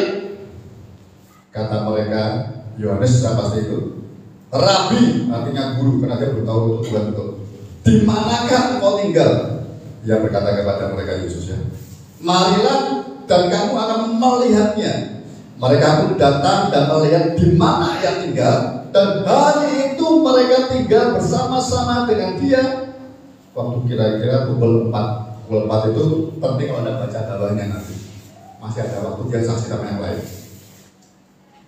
Kata mereka, Yohanes pasti itu. Rabi artinya guru, karena dia belum tahu itu Tuhan betul. Di manakah engkau tinggal? Ia berkata kepada mereka Yesus ya, marilah dan kamu akan melihatnya. Mereka pun datang dan melihat di mana ia tinggal, dan hari itu mereka tinggal bersama-sama dengan dia. Waktu kira-kira pukul 4. Pukul 4 itu penting kalau Anda baca bawahnya nanti. Masih ada waktu dia saksi sama yang lain.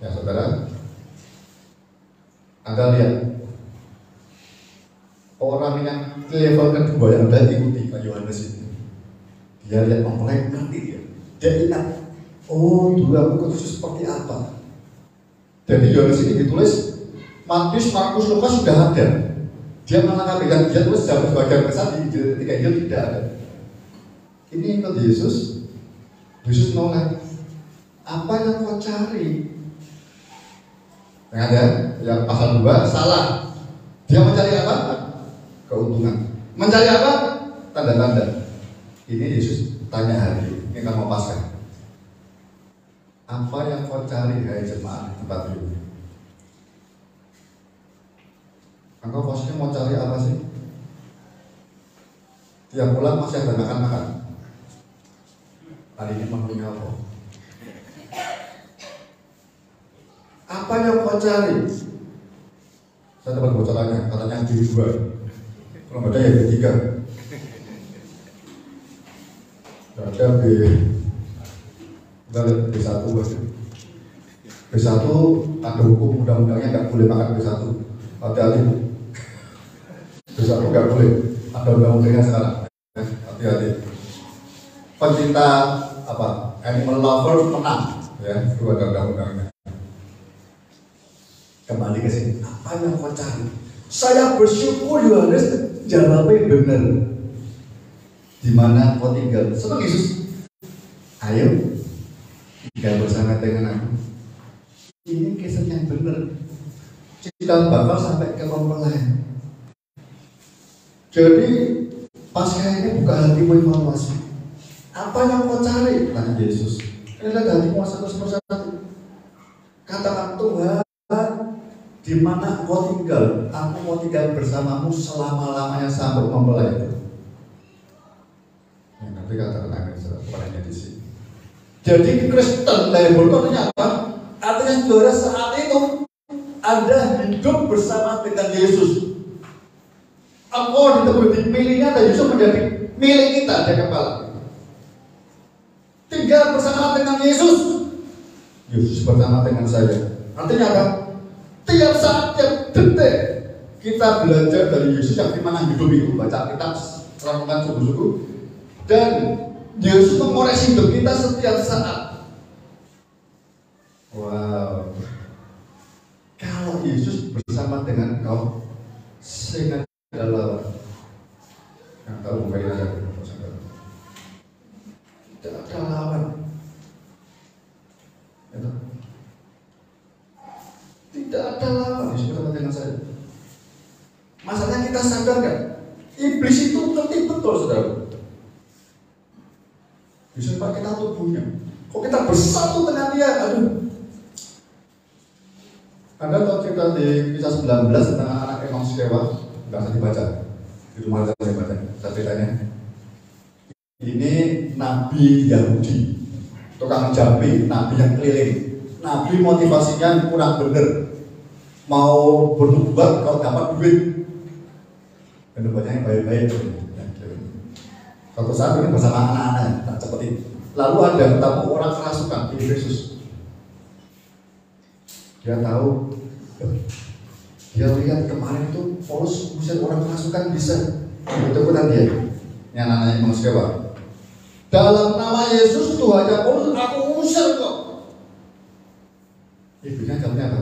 Ya saudara, Anda lihat orang yang level kedua yang Anda ikuti Pak Yohanes ini, dia lihat mempelai, ngerti dia ingat, oh dulu aku ikut Yesus seperti apa. Jadi Yohanes ini ditulis Matius, Markus, Lukas sudah ada. Dia melengkapi dan dia tulis dalam sebagian besar di ketika Injil tidak ada. Ini ikut Yesus, Yesus nolak. apa yang kau cari? Ingat ya, yang pasal 2 salah. Dia mencari apa? Keuntungan. Mencari apa? Tanda-tanda. Ini Yesus tanya hari ini kamu Paskah. Apa yang kau cari hai jemaat di tempat ini? Engkau maksudnya mau cari apa sih? Tiap pulang masih ada makan-makan. Hari ini mau apa? Apa yang kau cari? Saya dapat bocorannya, katanya B2. Kalau nggak ada ya B3. Nggak ada B. Kita lihat B1 aja. B1 ada hukum undang-undangnya nggak boleh makan B1. Hati-hati. B1 nggak boleh. Ada undang-undangnya sekarang. Hati-hati. Pencinta apa? Animal lover menang. Ya, itu ada undang-undangnya. Kembali ke sini, apa yang kau cari? Saya bersyukur Yohanes jawabnya benar. Di mana kau tinggal? Senang Yesus. Ayo tinggal bersama dengan aku. Ini kisah yang benar. Kita bakal sampai ke mempelai. Jadi Paskah ini bukan hatimu evaluasi. Apa yang kau cari? Tanya Yesus. Ini adalah hatimu satu persatu. Katakan Tuhan, di mana kau tinggal? Aku mau tinggal bersamamu selama-lamanya sampai mempelai itu. Ya, nanti katakan amin sebenarnya di sini. Jadi Kristen label itu artinya apa? Artinya saudara saat itu Anda hidup bersama dengan Yesus. Engkau dipilihnya dan Yesus menjadi milik kita di kepala. Tinggal bersama dengan Yesus. Yesus bersama dengan saya. Artinya apa? Tiap saat, tiap detik kita belajar dari Yesus yang dimana hidup itu, baca kitab, renungan sungguh-sungguh, dan Yesus mengoreksi hidup kita setiap saat. Wow. Kalau Yesus bersama dengan kau, sehingga adalah yang tahu bukan aja, tidak ada lawan. Tidak ada lawan Yesus bersama dengan saya. Masalahnya kita sadar kan? Iblis itu tertib betul, saudara. Yesus pakai kita tubuhnya. Kok kita bersatu dengan dia? Aduh. Anda tahu cerita di kisah 19 tentang anak Emang Sikewa? Nggak usah dibaca. Di rumah saya baca. Saya ceritanya. Ini Nabi Yahudi, tukang jambi, Nabi yang keliling. Nabi motivasinya kurang bener. Mau bernubuat kalau dapat duit. Bernubuatnya yang baik-baik. Suatu saat ini bersama anak-anak, tak cepetin. Lalu ada ketemu orang kerasukan di Yesus. Dia tahu, dia lihat kemarin itu Paulus usir orang kerasukan bisa. Betul-betul dia. Ini anak-anaknya Emang Sikewa. Dalam nama Yesus Tuhan ya Paulus, aku usir kok. Ibunya jawabnya apa?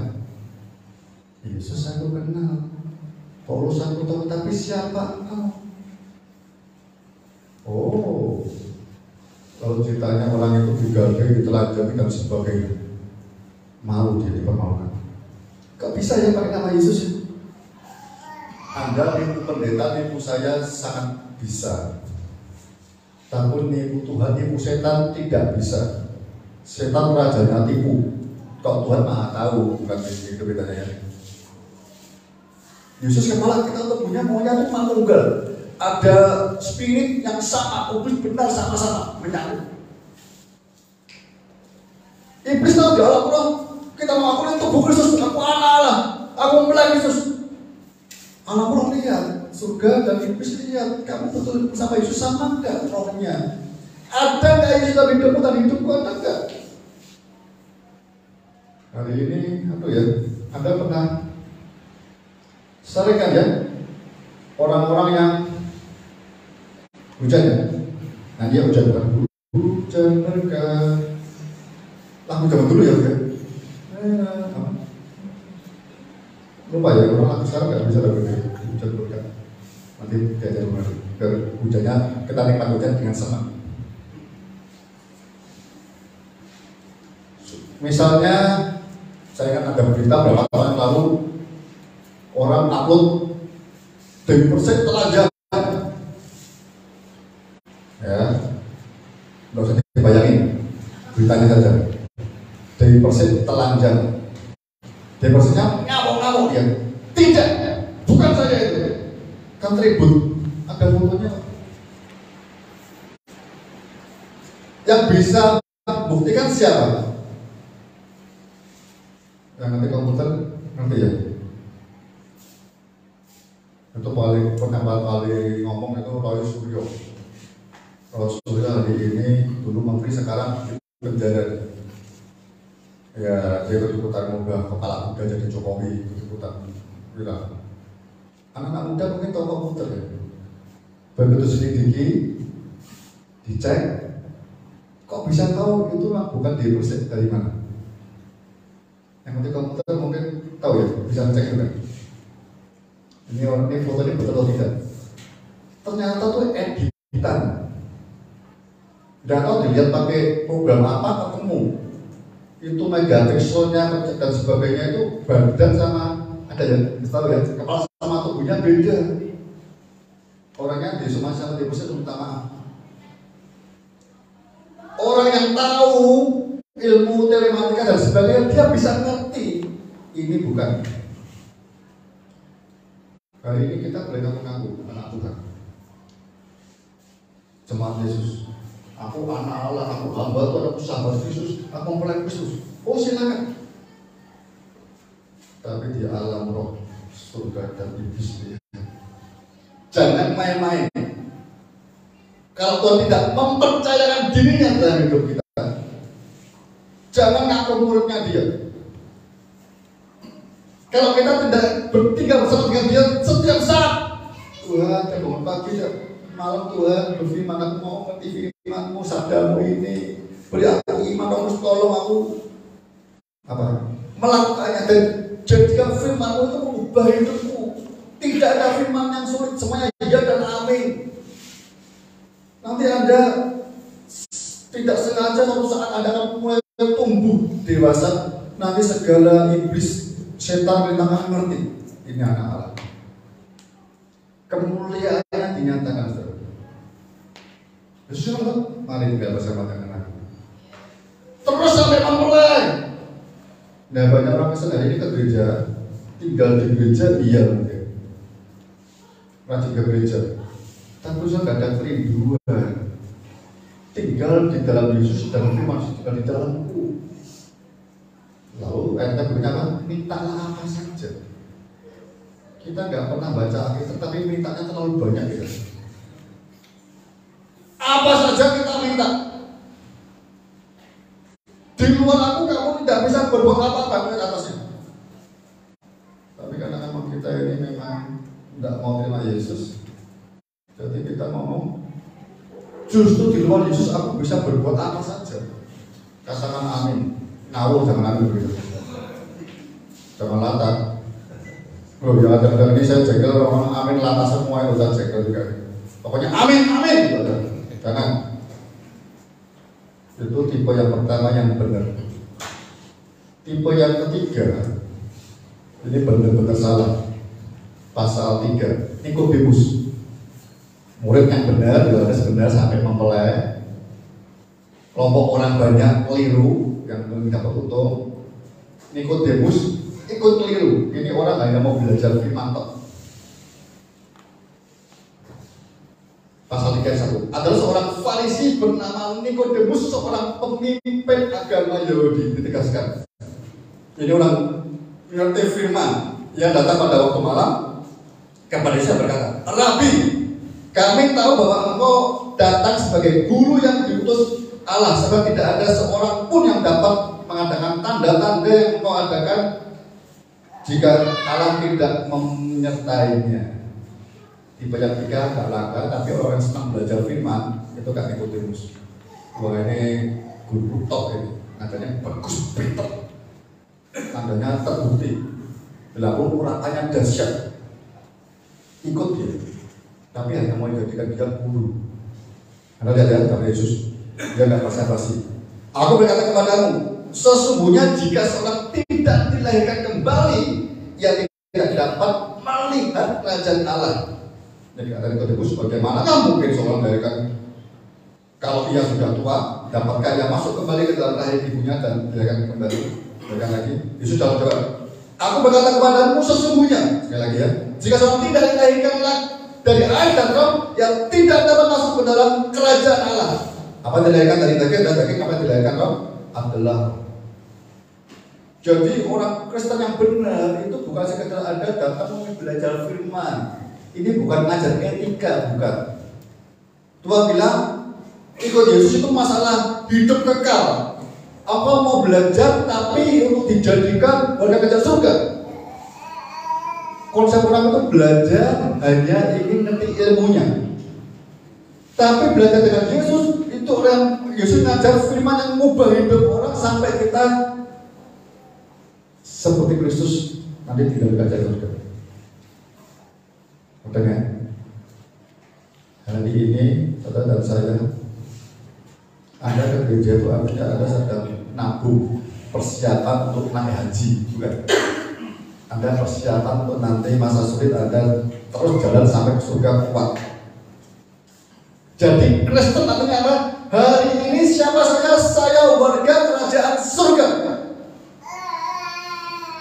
Yesus aku kenal, Paulus aku tahu, tapi siapa engkau? Oh, kalau ceritanya orang itu digagai, ditelanjangi dan sebagainya, malu dia dipermalukan. Gak bisa ya pakai nama Yesus? Anda nipu pendeta, nipu saya sangat bisa. Tapi nipu Tuhan, nipu setan tidak bisa. Setan rajanya tipu. Kalau Tuhan maha tahu, bukan itu bedanya ya. Yesus kepala kita tubuhnya maunya itu manunggal. Ada spirit yang sama, kudus benar sama-sama menyatu. Iblis tahu di alam roh, kita mau aku tubuh Kristus, aku anak Allah, aku mempelai Yesus. Anak roh lihat, surga dan iblis lihat, kamu betul bersama Yesus sama enggak rohnya? Ada enggak Yesus dalam hidupmu dan hidupku, ada enggak? Hari ini, aduh ya, Anda pernah sering kan ya orang-orang yang hujan ya? Nah dia hujan bukan hujan berkah. Lagu zaman dulu ya udah. Lupa ya orang lagu sekarang nggak bisa lagu hujan berkah. Nanti diajar kembali. Biar hujannya kita nikmat hujan dengan senang. Misalnya, saya kan ada berita beberapa tahun lalu, orang upload Dewi Persik telanjang. Ya, nggak usah dibayangin, beritanya saja. Dewi Persik telanjang. Dewi Persiknya ngamuk-ngamuk dia. Tidak, bukan saya itu. Kan tribut, ada fotonya. Yang bisa buktikan siapa? Yang nanti komputer nanti ya. Itu paling ngomong itu Roy Suryo. Roy Suryo hari ini dulu menteri, sekarang di penjara. Ya, dia ikut-ikutan muda, kepala muda jadi Jokowi, ikut-ikutan bilang. Anak-anak muda mungkin tahu komputer ya. Begitu selidiki, dicek, kok bisa tahu itu lah bukan Dewi Persik dari mana? Yang nanti komputer mungkin tahu ya, bisa cek juga. Ini fotonya betul atau tidak? Ternyata tuh editan. Tidak tahu dilihat pakai program apa ketemu. Itu megapikselnya dan sebagainya itu badan sama ada ya, tahu ya, kepala sama tubuhnya beda. Orangnya di Sumatera sama di Persik minta maaf. Orang yang tahu ilmu telematika dan sebagainya dia bisa ngerti ini bukan. Kali ini kita boleh ngaku-ngaku anak Tuhan, jemaat Yesus. Aku anak Allah, aku hamba Tuhan, aku sahabat Kristus, aku mempelai Kristus. Oh silakan. Tapi di alam roh, surga dan iblis dia. Jangan main-main. Kalau Tuhan tidak mempercayakan dirinya dalam hidup kita, jangan ngaku muridnya dia. Kalau kita tidak bertinggal bersama dengan dia setiap saat, Tuhan, saya bangun pagi ya, malam Tuhan berfirman, aku mau ngerti firman-Mu, sabdamu ini, beri aku iman, terus tolong aku melakukannya dan jadikan firman-Mu itu mengubah hidupku. Tidak ada firman yang sulit, semuanya ya dan amin. Nanti Anda tidak sengaja suatu saat Anda akan mulai tumbuh dewasa, nanti segala iblis setan perintahkan ngerti ini anak Allah. Kemuliaannya dinyatakan saudara. Yesus mari kita bersama dengan aku. Terus sampai memulai. Nah banyak orang Kristen hari ini ke gereja, tinggal di gereja iya mungkin, rajin ke gereja, tapi saya nggak ada kerinduan. Tinggal di dalam Yesus dan firman tinggal di dalamku. Lalu ayatnya berkata apa? Mintalah apa saja. Kita nggak pernah baca Alkitab, tapi mintanya terlalu banyak gitu. Apa saja kita minta. Di luar aku kamu tidak bisa berbuat apa-apa ke atasnya. Tapi karena memang kita ini memang tidak mau terima Yesus, jadi kita ngomong justru di luar Yesus aku bisa berbuat apa saja. Katakan amin. Ngawur jangan amin begitu. Jangan latah. Oh ya ada ini saya jengkel orang amin latah semua itu saya jengkel juga. Pokoknya amin amin. Jangan. Itu tipe yang pertama yang benar. Tipe yang ketiga ini benar-benar salah. Pasal 3 Nikodemus, murid yang benar, Yohanes benar sampai mempelai. Kelompok orang banyak keliru yang meminta petunjuk. Nikodemus ikut keliru. Ini orang hanya mau belajar firman tok. Pasal 3:1 adalah seorang Farisi bernama Nikodemus, seorang pemimpin agama Yahudi. Ditegaskan. Ini orang ngerti firman yang datang pada waktu malam kepada Yesus berkata, Rabi, kami tahu bahwa engkau datang sebagai guru yang diutus Allah, sebab tidak ada seorang pun yang dapat mengadakan tanda-tanda yang engkau adakan jika Allah tidak menyertainya. Tipe yang ketiga gak langka, tapi orang yang senang belajar firman itu gak Nikodemus. Wah ini guru top ini, nadanya bagus, pinter, tandanya terbukti, lalu urapannya dahsyat. Ikut dia, tapi hanya mau dijadikan dia guru. Anda lihat ya, kata Yesus, dia gak basa-basi. Aku berkata kepadamu, sesungguhnya jika seorang tidak dilahirkan kembali, ia tidak dapat melihat kerajaan Allah. Jadi kata Nikodemus, bagaimana mungkin seorang dilahirkan kalau ia sudah tua, dapatkah ia masuk kembali ke dalam rahim ibunya dan dilahirkan kembali? Dilahirkan lagi. Yesus jawab, aku berkata kepadamu sesungguhnya, sekali lagi ya, jika seorang tidak dilahirkan dari air dan roh, yang tidak dapat masuk ke dalam kerajaan Allah. Apa dilahirkan dari daging dan daging, apa dilahirkan roh adalah. Jadi orang Kristen yang benar itu bukan sekedar Anda datang mau belajar firman. Ini bukan ngajar etika, bukan. Tuhan bilang ikut Yesus itu masalah hidup kekal. Apa mau belajar tapi untuk dijadikan warga kerja surga? Konsep orang itu belajar hanya ingin ngerti ilmunya. Tapi belajar dengan Yesus itu orang Yesus ngajar firman yang mengubah hidup orang sampai kita seperti Kristus nanti tidak kerja surga. Udah ya? Hari ini saudara dan saya, Anda ke gereja itu artinya Anda sedang nabung persiapan untuk naik haji, bukan? Anda persiapan untuk nanti masa sulit Anda terus jalan sampai ke surga kuat. Jadi Kristen artinya apa? Hari ini siapa saya warga kerajaan surga.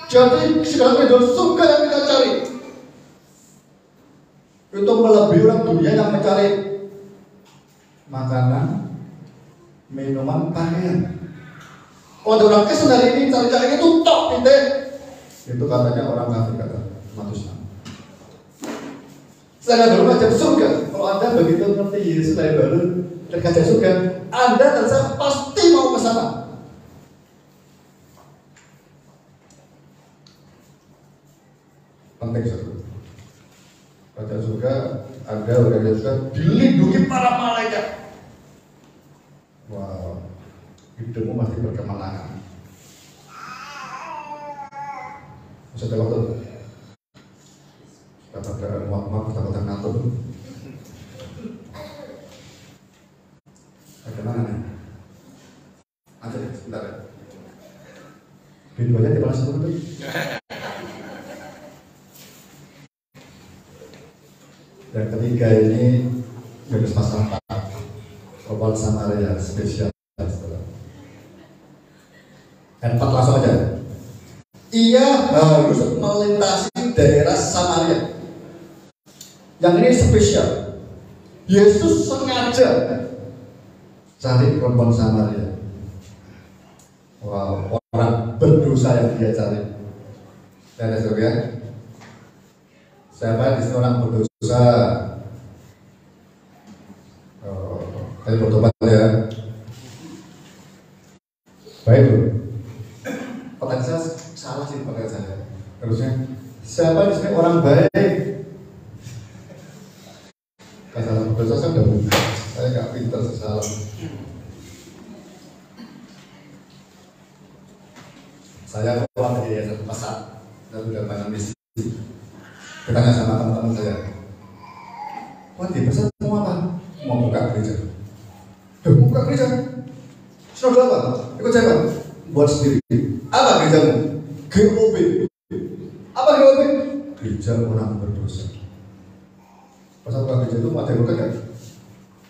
Jadi segala hidup surga yang kita cari itu melebihi orang dunia yang mencari makanan, minuman, pakaian. Kalau ada orang Kristen hari ini cari-cari itu top titik. Itu katanya orang kafir, kata Matius 6. Saya dulu ngajar surga. Kalau Anda begitu ngerti Yesus dari baru dan ngajar surga, Anda dan saya pasti mau ke sana. Penting saudara. Pada surga, Anda udah surga dilindungi para malaikat. Wow, hidupmu masih berkemenangan. Sudah waktu sudah pada muak-muak, sudah pada ngantuk. Bagaimana nih? Nanti deh, sebentar ya. Videonya dibalas dulu tuh. Yang ketiga ini Yohanes pasal 4, Propal Samaria spesial. Ayat 4 langsung aja. Ia harus melintasi daerah Samaria. Yang ini spesial. Yesus sengaja cari perempuan Samaria. Wow, orang berdosa yang dia cari. Dan saudara, siapa di sini orang berdosa? Saya bertobat ya. Baik Bu. Pertanyaan saya salah sih pertanyaan saya. Harusnya siapa di sini orang baik? Kata berdosa saya udah buka. Saya nggak pintar salah. Saya keluar dari yayasan pasar. Saya sudah banyak misi. Ditanya sama teman-teman saya, wah di besar mau apa? Mau buka gereja. Buka gereja? Sudah apa? Ikut saya Pak. Buat sendiri. Apa gerejamu? GOB. Apa GOB? Gereja orang berdosa. Pas buka gereja itu mau ada yang buka kan?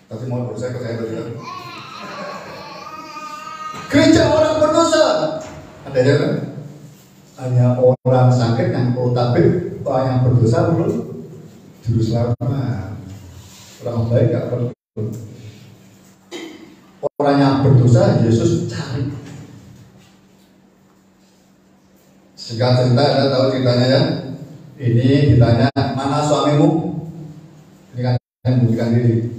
Tapi mau berdosa ikut saya tadi kan? Gereja orang berdosa. Ada ya kan? Hanya orang sakit yang perlu tabib. Orang yang berdosa perlu juru selamat. Orang baik gak perlu. Orang yang berdosa Yesus cari. Singkat cerita, Anda tahu ceritanya ya. Ini ditanya, mana suamimu? Ini kan yang membuktikan diri.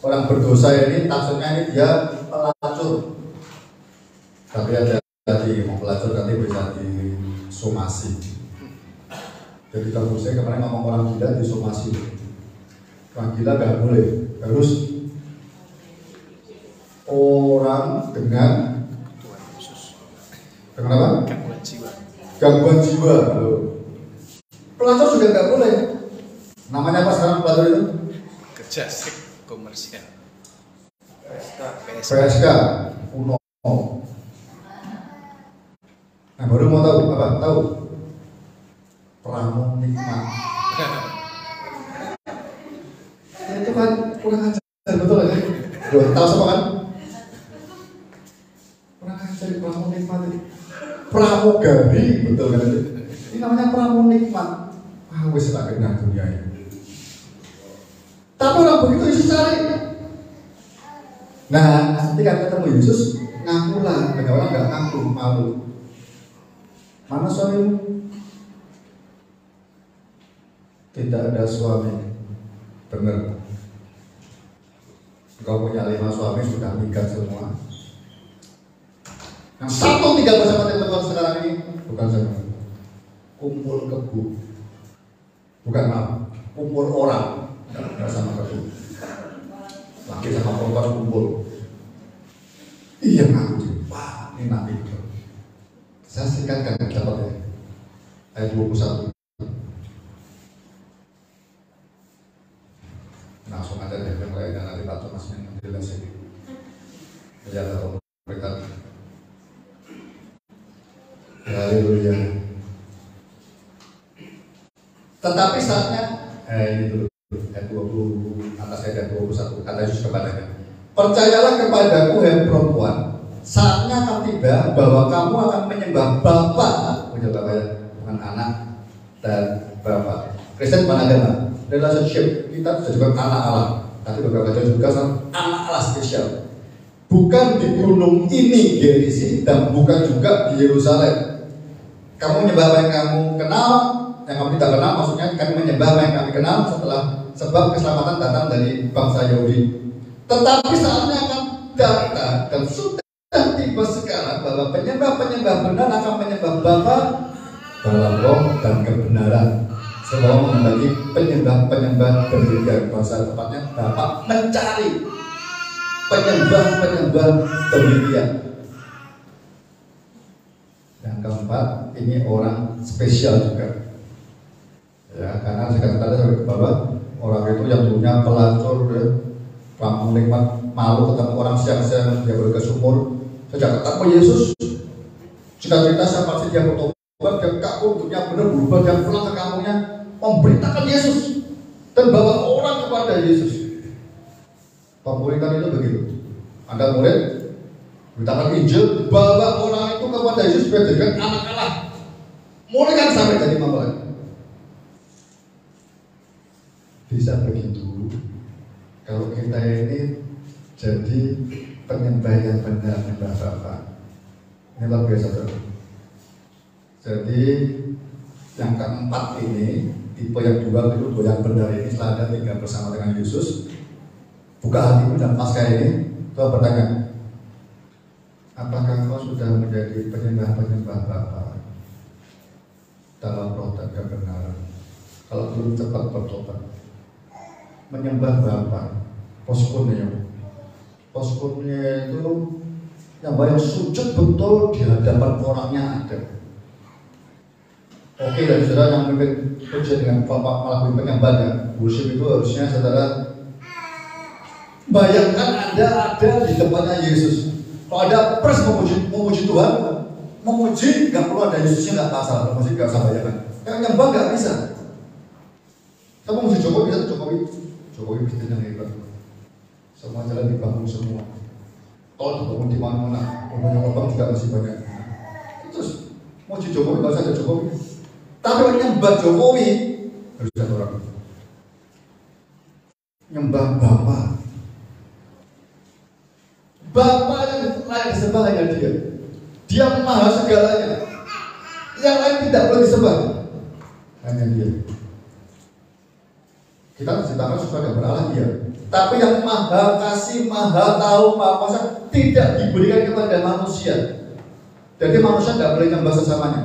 Orang berdosa ini maksudnya ini dia pelacur. Tapi ada tadi mau pelacur nanti bisa disomasi. Jadi kalau saya kemarin ngomong orang gila disomasi. Orang gila gak boleh, harus orang dengan apa? Gangguan jiwa. Pelacur juga gak boleh. Namanya apa sekarang pelacur itu? Kerja seks komersial. PSK. Uno. nikmat, kurang ajar betul kan? Tahu sama kan? Kurang ajar pramunikmat ini. Pramugari betul kan? Ini namanya pramunikmat. Wis tak kenal dunia ini. Tapi orang begitu Yesus cari. Nah, ketika ketemu Yesus, ngakulah. Banyak orang nggak ngaku, malu. Mana suamimu? Tidak ada suami. Benar. Kau punya 5 suami sudah nikah semua. Yang satu tinggal bersama teman-teman sekarang ini bukan saya. Kumpul kebo. Bukan maaf, kumpul orang bersama kebo. Laki sama perempuan kumpul. Iya ngaku. Wah, ini nabi. Saya singkatkan dapat ya. Ayat 21. Langsung aja deh yang lainnya nanti Pak Thomas yang menjelaskan. Ya Allah berkat. Haleluya. Tetapi saatnya ini dulu ayat 20 atas ayat 21 kata Yesus kepadanya. Percayalah kepadaku hai perempuan, saatnya akan tiba bahwa kamu akan menyembah Bapa, bukan anak dan Bapa. Kristen mana agama? Relationship kita juga anak Allah, tapi beberapa juga anak Allah spesial. Bukan di gunung ini Gerisi dan bukan juga di Yerusalem. Kamu menyembah apa yang kamu kenal, yang kamu tidak kenal, maksudnya kami menyembah apa yang kami kenal setelah sebab keselamatan datang dari bangsa Yahudi. Tetapi saatnya akan datang dan sudah tiba sekarang bahwa penyembah-penyembah benar akan menyembah Bapa dalam roh dan kebenaran. Sebab membagi penyembah-penyembah demikian, bahasa tepatnya dapat mencari penyembah-penyembah demikian. Yang keempat, ini orang spesial juga. Ya, karena saya katakan bahwa orang itu yang punya pelacur, ya, pramunikmat, malu ketemu orang siang-siang dia bergegas sumur. Sejak ketemu Yesus, cita-cita saya pasti dia bertobat, dia kaku, hidupnya benar berubah, dia pulang ke kampungnya, memberitakan Yesus dan bawa orang kepada Yesus. Pemuritan itu begitu. Anda murid, beritakan Injil, bawa orang itu kepada Yesus supaya jadikan anak Allah. Mulaikan sampai jadi mempelai. Bisa begitu kalau kita ini jadi penyembah yang benar, penyembah Bapa. Ini luar biasa terus. Jadi yang keempat ini, tipe yang dua itu yang benar ini setelah Anda tinggal bersama dengan Yesus, buka hatimu dan pasca ini, Tuhan bertanya, apakah kau sudah menjadi penyembah-penyembah Bapa dalam roh dan kebenaran? Kalau belum cepat bertobat. Menyembah Bapa, poskunnya itu yang banyak sujud betul di hadapan orangnya ada. Oke, dan saudara yang memimpin kerja dengan Bapak melakukan penyembahan, worship itu harusnya saudara bayangkan Anda ada di tempatnya Yesus. Kalau ada pers memuji Tuhan, memuji nggak perlu ada Yesusnya, nggak masalah, memuji nggak usah bayangkan. Yang nyembah nggak bisa. Kita memuji Jokowi, bisa Jokowi presiden yang hebat. Semua jalan dibangun semua. Tol dibangun di mana-mana. Lubang juga masih banyak. Terus muji Jokowi nggak usah ada Jokowi. Tapi nyembah Jokowi harus ada orang. Nyembah Bapa. Bapa yang layak disembah hanya Dia. Dia maha segalanya. Yang lain tidak boleh disembah. Hanya Dia. Kita menciptakan supaya tidak berala Dia. Tapi yang maha kasih, maha tahu, maha kuasa tidak diberikan kepada manusia. Jadi manusia tidak boleh nyembah sesamanya.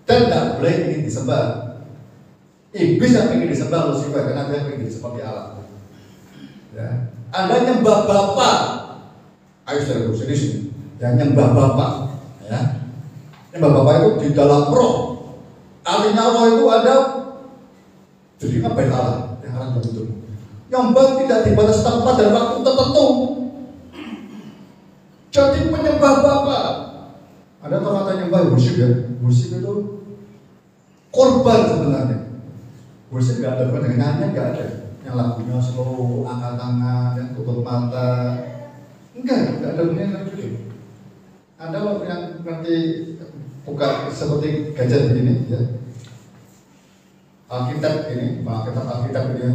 Dan tidak boleh ingin disembah. Iblis yang ingin disembah Lucifer karena dia ingin seperti Allah. Ya. Anda nyembah Bapa. Ayo saudara sini. Yang nyembah Bapa. Ya. Nyembah Bapa itu di dalam roh. Artinya roh itu ada. Jadi apa yang Allah? Yang Allah tertutup. Nyembah tidak dibatas tempat dan waktu tertentu. Jadi penyembah Bapa. Ada kata nyembah worship ya. Worship itu korban sebenarnya. Worship nggak ada dengan nyanyi, nggak ada. yang lagunya slow, angkat tangan, yang tutup mata. Enggak ada bunyi yang gitu. Anda loh yang nanti buka seperti gadget begini ya. Alkitab ini, Alkitab ini ya.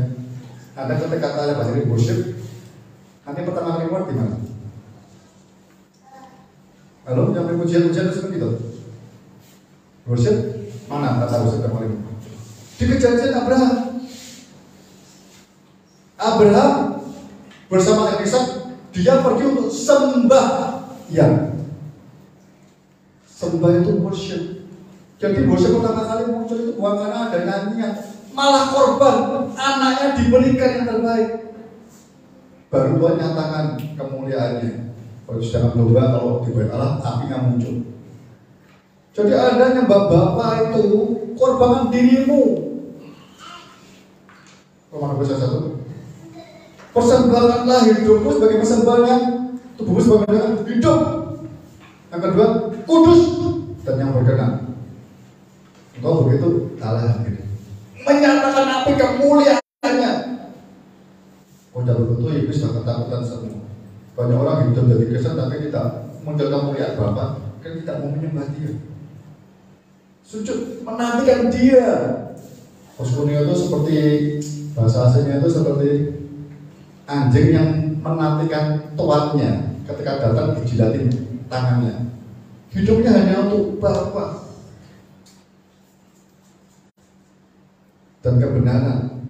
Anda ketika kata bahasa Inggris worship, nanti pertama kali keluar di mana? Halo, yang pujian-pujian itu seperti itu. Worship mana kata worship yang paling? Di kejadian Abraham. Abraham bersama dengan Ishak, dia pergi untuk sembah. Ya, sembah itu worship. Jadi worship pertama kali muncul itu bukan karena ada nyanyian, malah korban, anaknya diberikan yang terbaik. Baru Tuhan nyatakan kemuliaannya. Kalau sedang domba, kalau dibuat Allah, apinya muncul. Jadi Anda nyembah Bapa itu korbankan dirimu. Romawi 1. Persembahkanlah hidupmu sebagai persembahan yang tubuhmu sebagai hidup. Yang kedua, kudus dan yang berkenan. Engkau begitu Allah hadir. Menyatakan api kemuliaannya. Oh jalur itu iblis sudah ketakutan semua. Banyak orang hidup jadi Kristen tapi tidak muncul kemuliaan Bapa, kan tidak mau menyembah Dia. Sujud menantikan Dia. Poskunio itu seperti bahasa aslinya itu seperti anjing yang menantikan tuannya ketika datang dijilatin tangannya. Hidupnya hanya untuk Bapa dan kebenaran.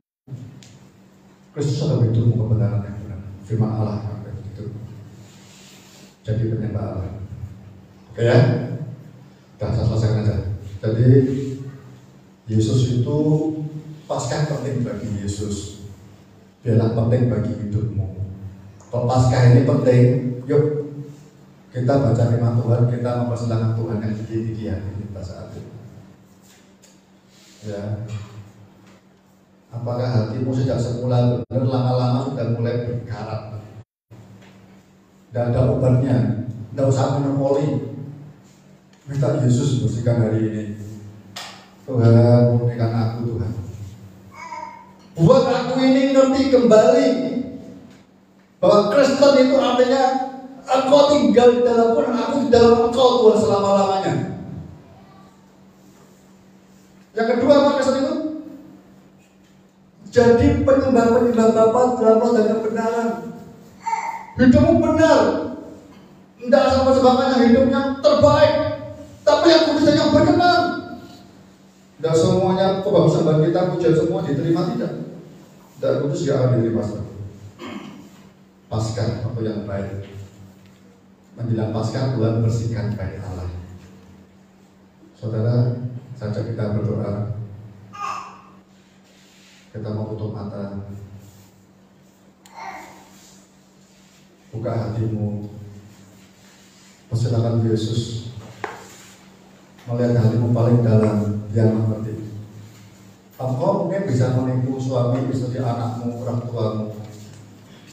Kristus adalah hidupmu kebenaran yang benar. Firman Allah itu jadi penyembah Allah. Oke ya? Dah saya selesaikan aja. Jadi Yesus itu Paskah penting bagi Yesus. Biarlah penting bagi hidupmu. Kalau Paskah ini penting, yuk kita baca firman Tuhan, kita mempersilahkan Tuhan yang tinggi-tinggi hati kita saat ini. Ya. Apakah hatimu sejak semula benar, lama-lama sudah mulai berkarat? Tidak ada obatnya, tidak usah minum oli. Minta Yesus bersihkan hari ini. Tuhan, murnikan aku Tuhan. Buat aku ini ngerti kembali bahwa Kristen itu artinya engkau tinggal di dalam Tuhan, aku di dalam engkau Tuhan selama-lamanya. Yang kedua apa Kristen itu? Jadi penyembah-penyembah Bapa dalam roh dan kebenaran. Hidupmu benar. Tidak asal persembahkannya hidupnya terbaik, tapi yang kudus dan yang berkenan. Tidak semuanya persembahan kita pujian semua diterima, tidak. Dan kudus gak akan diterima. Paskah waktu yang baik. Menjelang Paskah Tuhan bersihkan bait Allah. Saudara, saja kita berdoa. Kita mau tutup mata. Buka hatimu. Persilakan Yesus melihat hatimu paling dalam. Dia mengerti. Engkau mungkin bisa menipu suami, istri, anakmu, orang tuamu.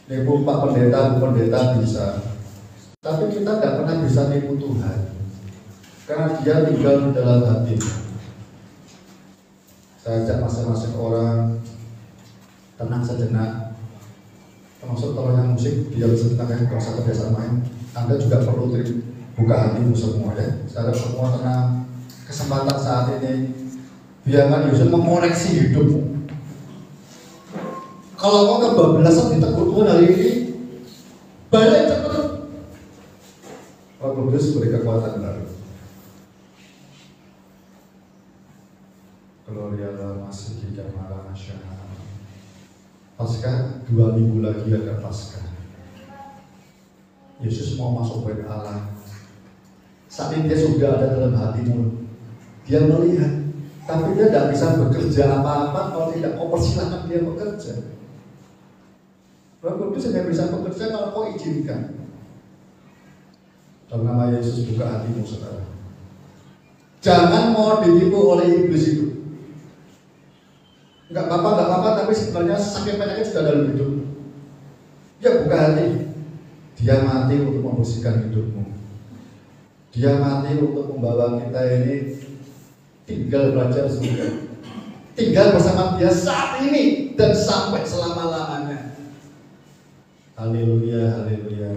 Nipu Pak Pendeta, Bu Pendeta bisa. Tapi kita tidak pernah bisa nipu Tuhan. Karena Dia tinggal di dalam hati. Saya ajak masing-masing orang tenang sejenak. Termasuk kalau yang musik, dia sejenak ya, kalau saya kebiasaan main. Anda juga perlu buka hatimu semua ya. Saya harap semua tenang. Kesempatan saat ini biarkan Yesus mengoreksi hidupmu. Kalau kau kebablasan ditegur Tuhan hari ini, balik cepat. Roh Kudus beri kekuatan baru. Gloria Allah masih di Jamala Nasional. Paskah 2 minggu lagi ada Paskah. Yesus mau masuk bait Allah. Saat ini dia sudah ada dalam hatimu. Dia melihat, tapi dia tidak bisa bekerja apa-apa kalau tidak kau persilahkan dia bekerja. Roh Kudus hanya bisa bekerja kalau kau izinkan. Dalam nama Yesus buka hatimu saudara. Jangan mau ditipu oleh iblis itu. Enggak apa-apa, tapi sebenarnya sakit penyakit sudah dalam hidup. Ya buka hati. Dia mati untuk membersihkan hidupmu. Dia mati untuk membawa kita ini tinggal belajar surga. tinggal bersama Dia saat ini dan sampai selama-lamanya. Haleluya, haleluya.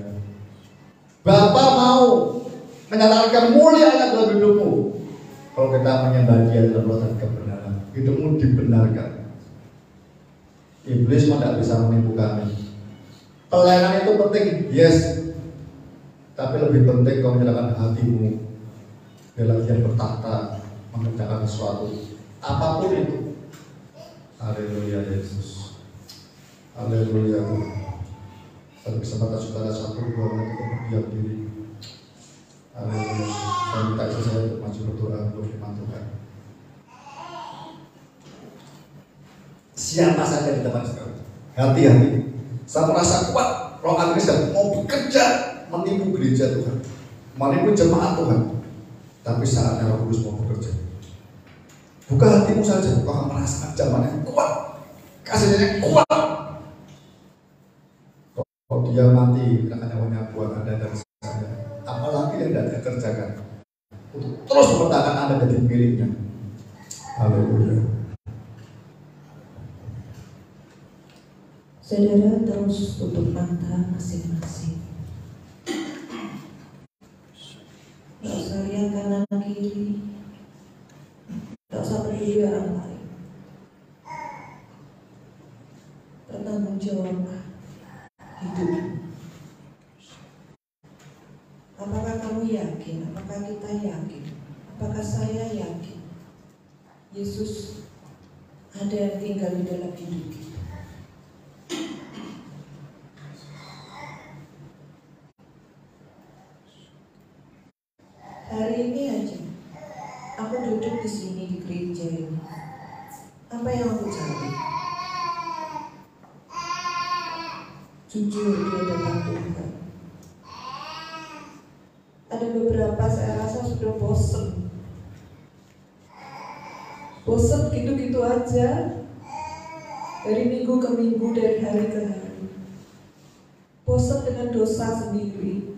Bapa mau menyatakan mulianya dalam hidupmu. Kalau kita menyembah Dia dalam roh dan kebenaran, hidupmu dibenarkan. Iblis tidak bisa menipu kami. Pelayanan itu penting, yes. Tapi lebih penting kau menyerahkan hatimu bila Dia bertahta mengerjakan sesuatu, apapun itu. Haleluya Yesus. Haleluya. Pada kesempatan saudara 1-2 menit untuk berdiam diri. Haleluya. Saya minta saya untuk maju berdoa untuk firman Tuhan. Siapa saja di tempat sekarang, hati-hati. Saya merasa kuat, Roh Agnes mau bekerja menipu gereja Tuhan, menipu jemaat Tuhan. Tapi saatnya Roh Kudus mau bekerja. Buka hatimu saja, kau merasa zamannya kuat, kasihnya kuat. Kalau Dia mati, akan nyawanya buat Anda dan saya. Apalagi yang tidak dikerjakan untuk terus mempertahankan Anda jadi miliknya. Haleluya. Saudara terus tutup mata masing-masing. Gak usah lihat kanan kiri, gak usah peduli orang lain. Bertanggung jawablah hidup. Apakah kamu yakin? Apakah kita yakin? Apakah saya yakin? Yesus ada yang tinggal di dalam hidup kita. Hari ini aja, aku duduk di sini di gereja ini. Apa yang aku cari? Jujur di hadapan Tuhan. Ada beberapa saya rasa sudah bosen. Bosen gitu-gitu aja. Dari minggu ke minggu, dari hari ke hari. Bosen dengan dosa sendiri.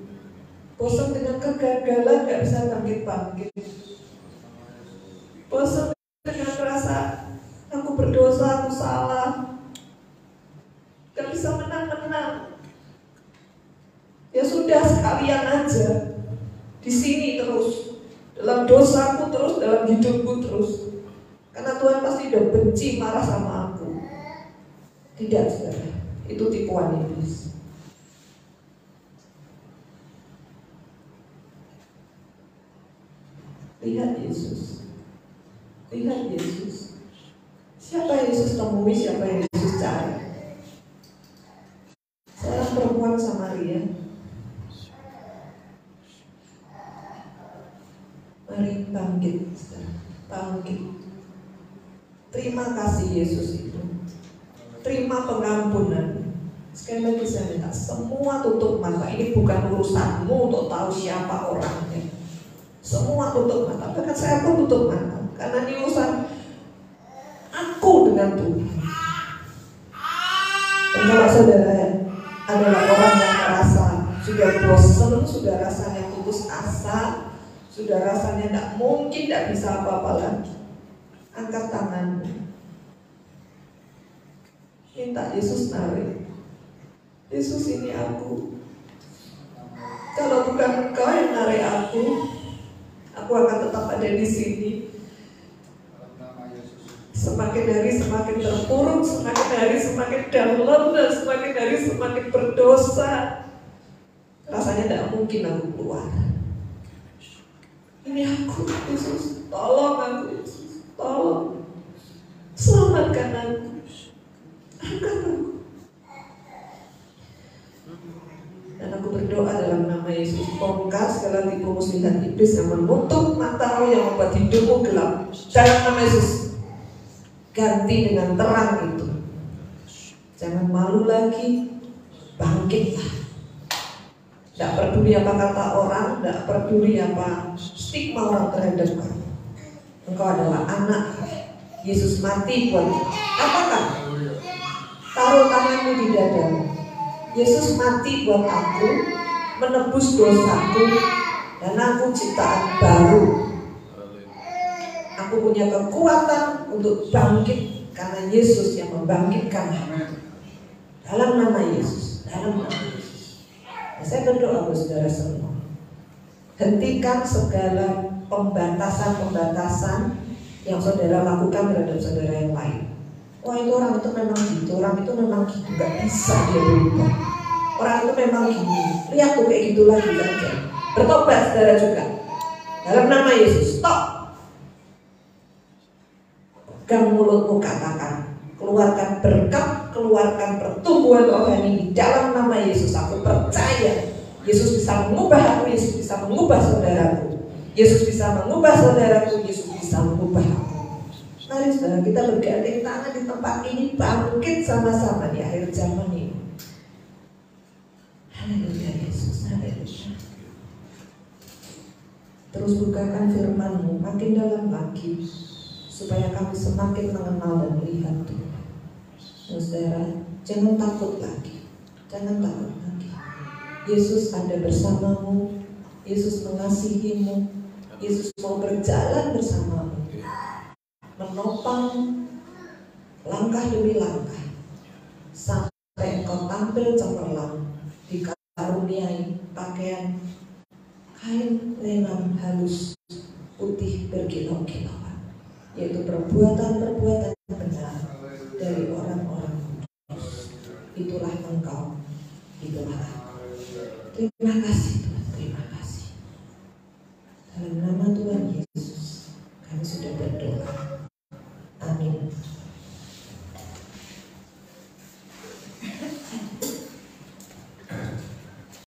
Bosan dengan kegagalan gak bisa bangkit-bangkit. Bosan dengan rasa aku berdosa, aku salah, gak bisa menang-menang. Ya sudah, sekalian aja di sini terus, dalam dosaku terus, dalam hidupku terus. Karena Tuhan pasti udah benci, marah sama aku. Tidak, saudara, itu tipuan iblis. Lihat Yesus. Lihat Yesus. Siapa Yesus temui, siapa Yesus cari. Seorang perempuan Samaria. Mari bangkit, bangkit. Terima kasih Yesus itu. Terima pengampunan. Sekali lagi saya minta semua tutup mata. Ini bukan urusanmu untuk tahu siapa orangnya. Semua tutup mata, bahkan saya pun tutup mata. Karena ini urusan aku dengan Tuhan. Dan kalau saudara adalah orang yang merasa sudah bosan, sudah rasanya putus asa, sudah rasanya tidak mungkin, tidak bisa apa-apa lagi, angkat tanganmu. Minta Yesus narik. Yesus, ini aku. Kalau bukan Engkau yang narik aku akan tetap ada di sini. Semakin hari semakin terpuruk, semakin hari semakin dalam, dan semakin hari semakin berdosa. Rasanya tidak mungkin aku keluar. Ini aku, Yesus, tolong aku, Yesus, tolong. Selamatkan aku. Angkat aku. Dan aku berdoa dalam nama Yesus, bongkar segala tipu muslihat iblis yang menutup matamu, yang membuat hidupmu gelap. Dalam nama Yesus, ganti dengan terang itu. Jangan malu lagi, bangkitlah. Tidak peduli apa kata orang, tidak peduli apa stigma orang terhadap kamu. Engkau adalah anak. Yesus mati buat apakah? Taruh tanganmu di dadamu. Yesus mati buat aku, menebus dosaku, dan aku ciptaan baru. Aku punya kekuatan untuk bangkit karena Yesus yang membangkitkan aku. Dalam nama Yesus, dalam nama Yesus. Nah, saya berdoa buat saudara semua. Hentikan segala pembatasan-pembatasan yang saudara lakukan terhadap saudara yang lain. Wah, itu orang itu memang gitu, orang itu memang gitu, gak bisa dia berubah. Orang itu memang gini, lihat tuh kayak gitu lagi aja. Bertobat saudara juga. Dalam nama Yesus, stop. Pegang mulutmu, katakan, keluarkan berkat, keluarkan pertumbuhan rohani di dalam nama Yesus. Aku percaya Yesus bisa mengubah aku, Yesus bisa mengubah saudaraku, Yesus bisa mengubah saudaraku, Yesus bisa mengubah aku. Mari saudara kita bergandeng tangan di tempat ini, bangkit sama-sama di akhir zaman ini. Haleluya Yesus, haleluya. Terus bukakan firman-Mu makin dalam lagi, supaya kami semakin mengenal dan melihat Tuhan. Saudara, jangan takut lagi, jangan takut lagi. Yesus ada bersamamu, Yesus mengasihimu, Yesus mau berjalan bersamamu, menopang langkah demi langkah, sampai engkau tampil cemerlang, dikaruniai pakaian kain lenan halus putih berkilau-kilauan, yaitu perbuatan-perbuatan benar dari orang-orang kudus. Itulah engkau, itulah aku. Terima kasih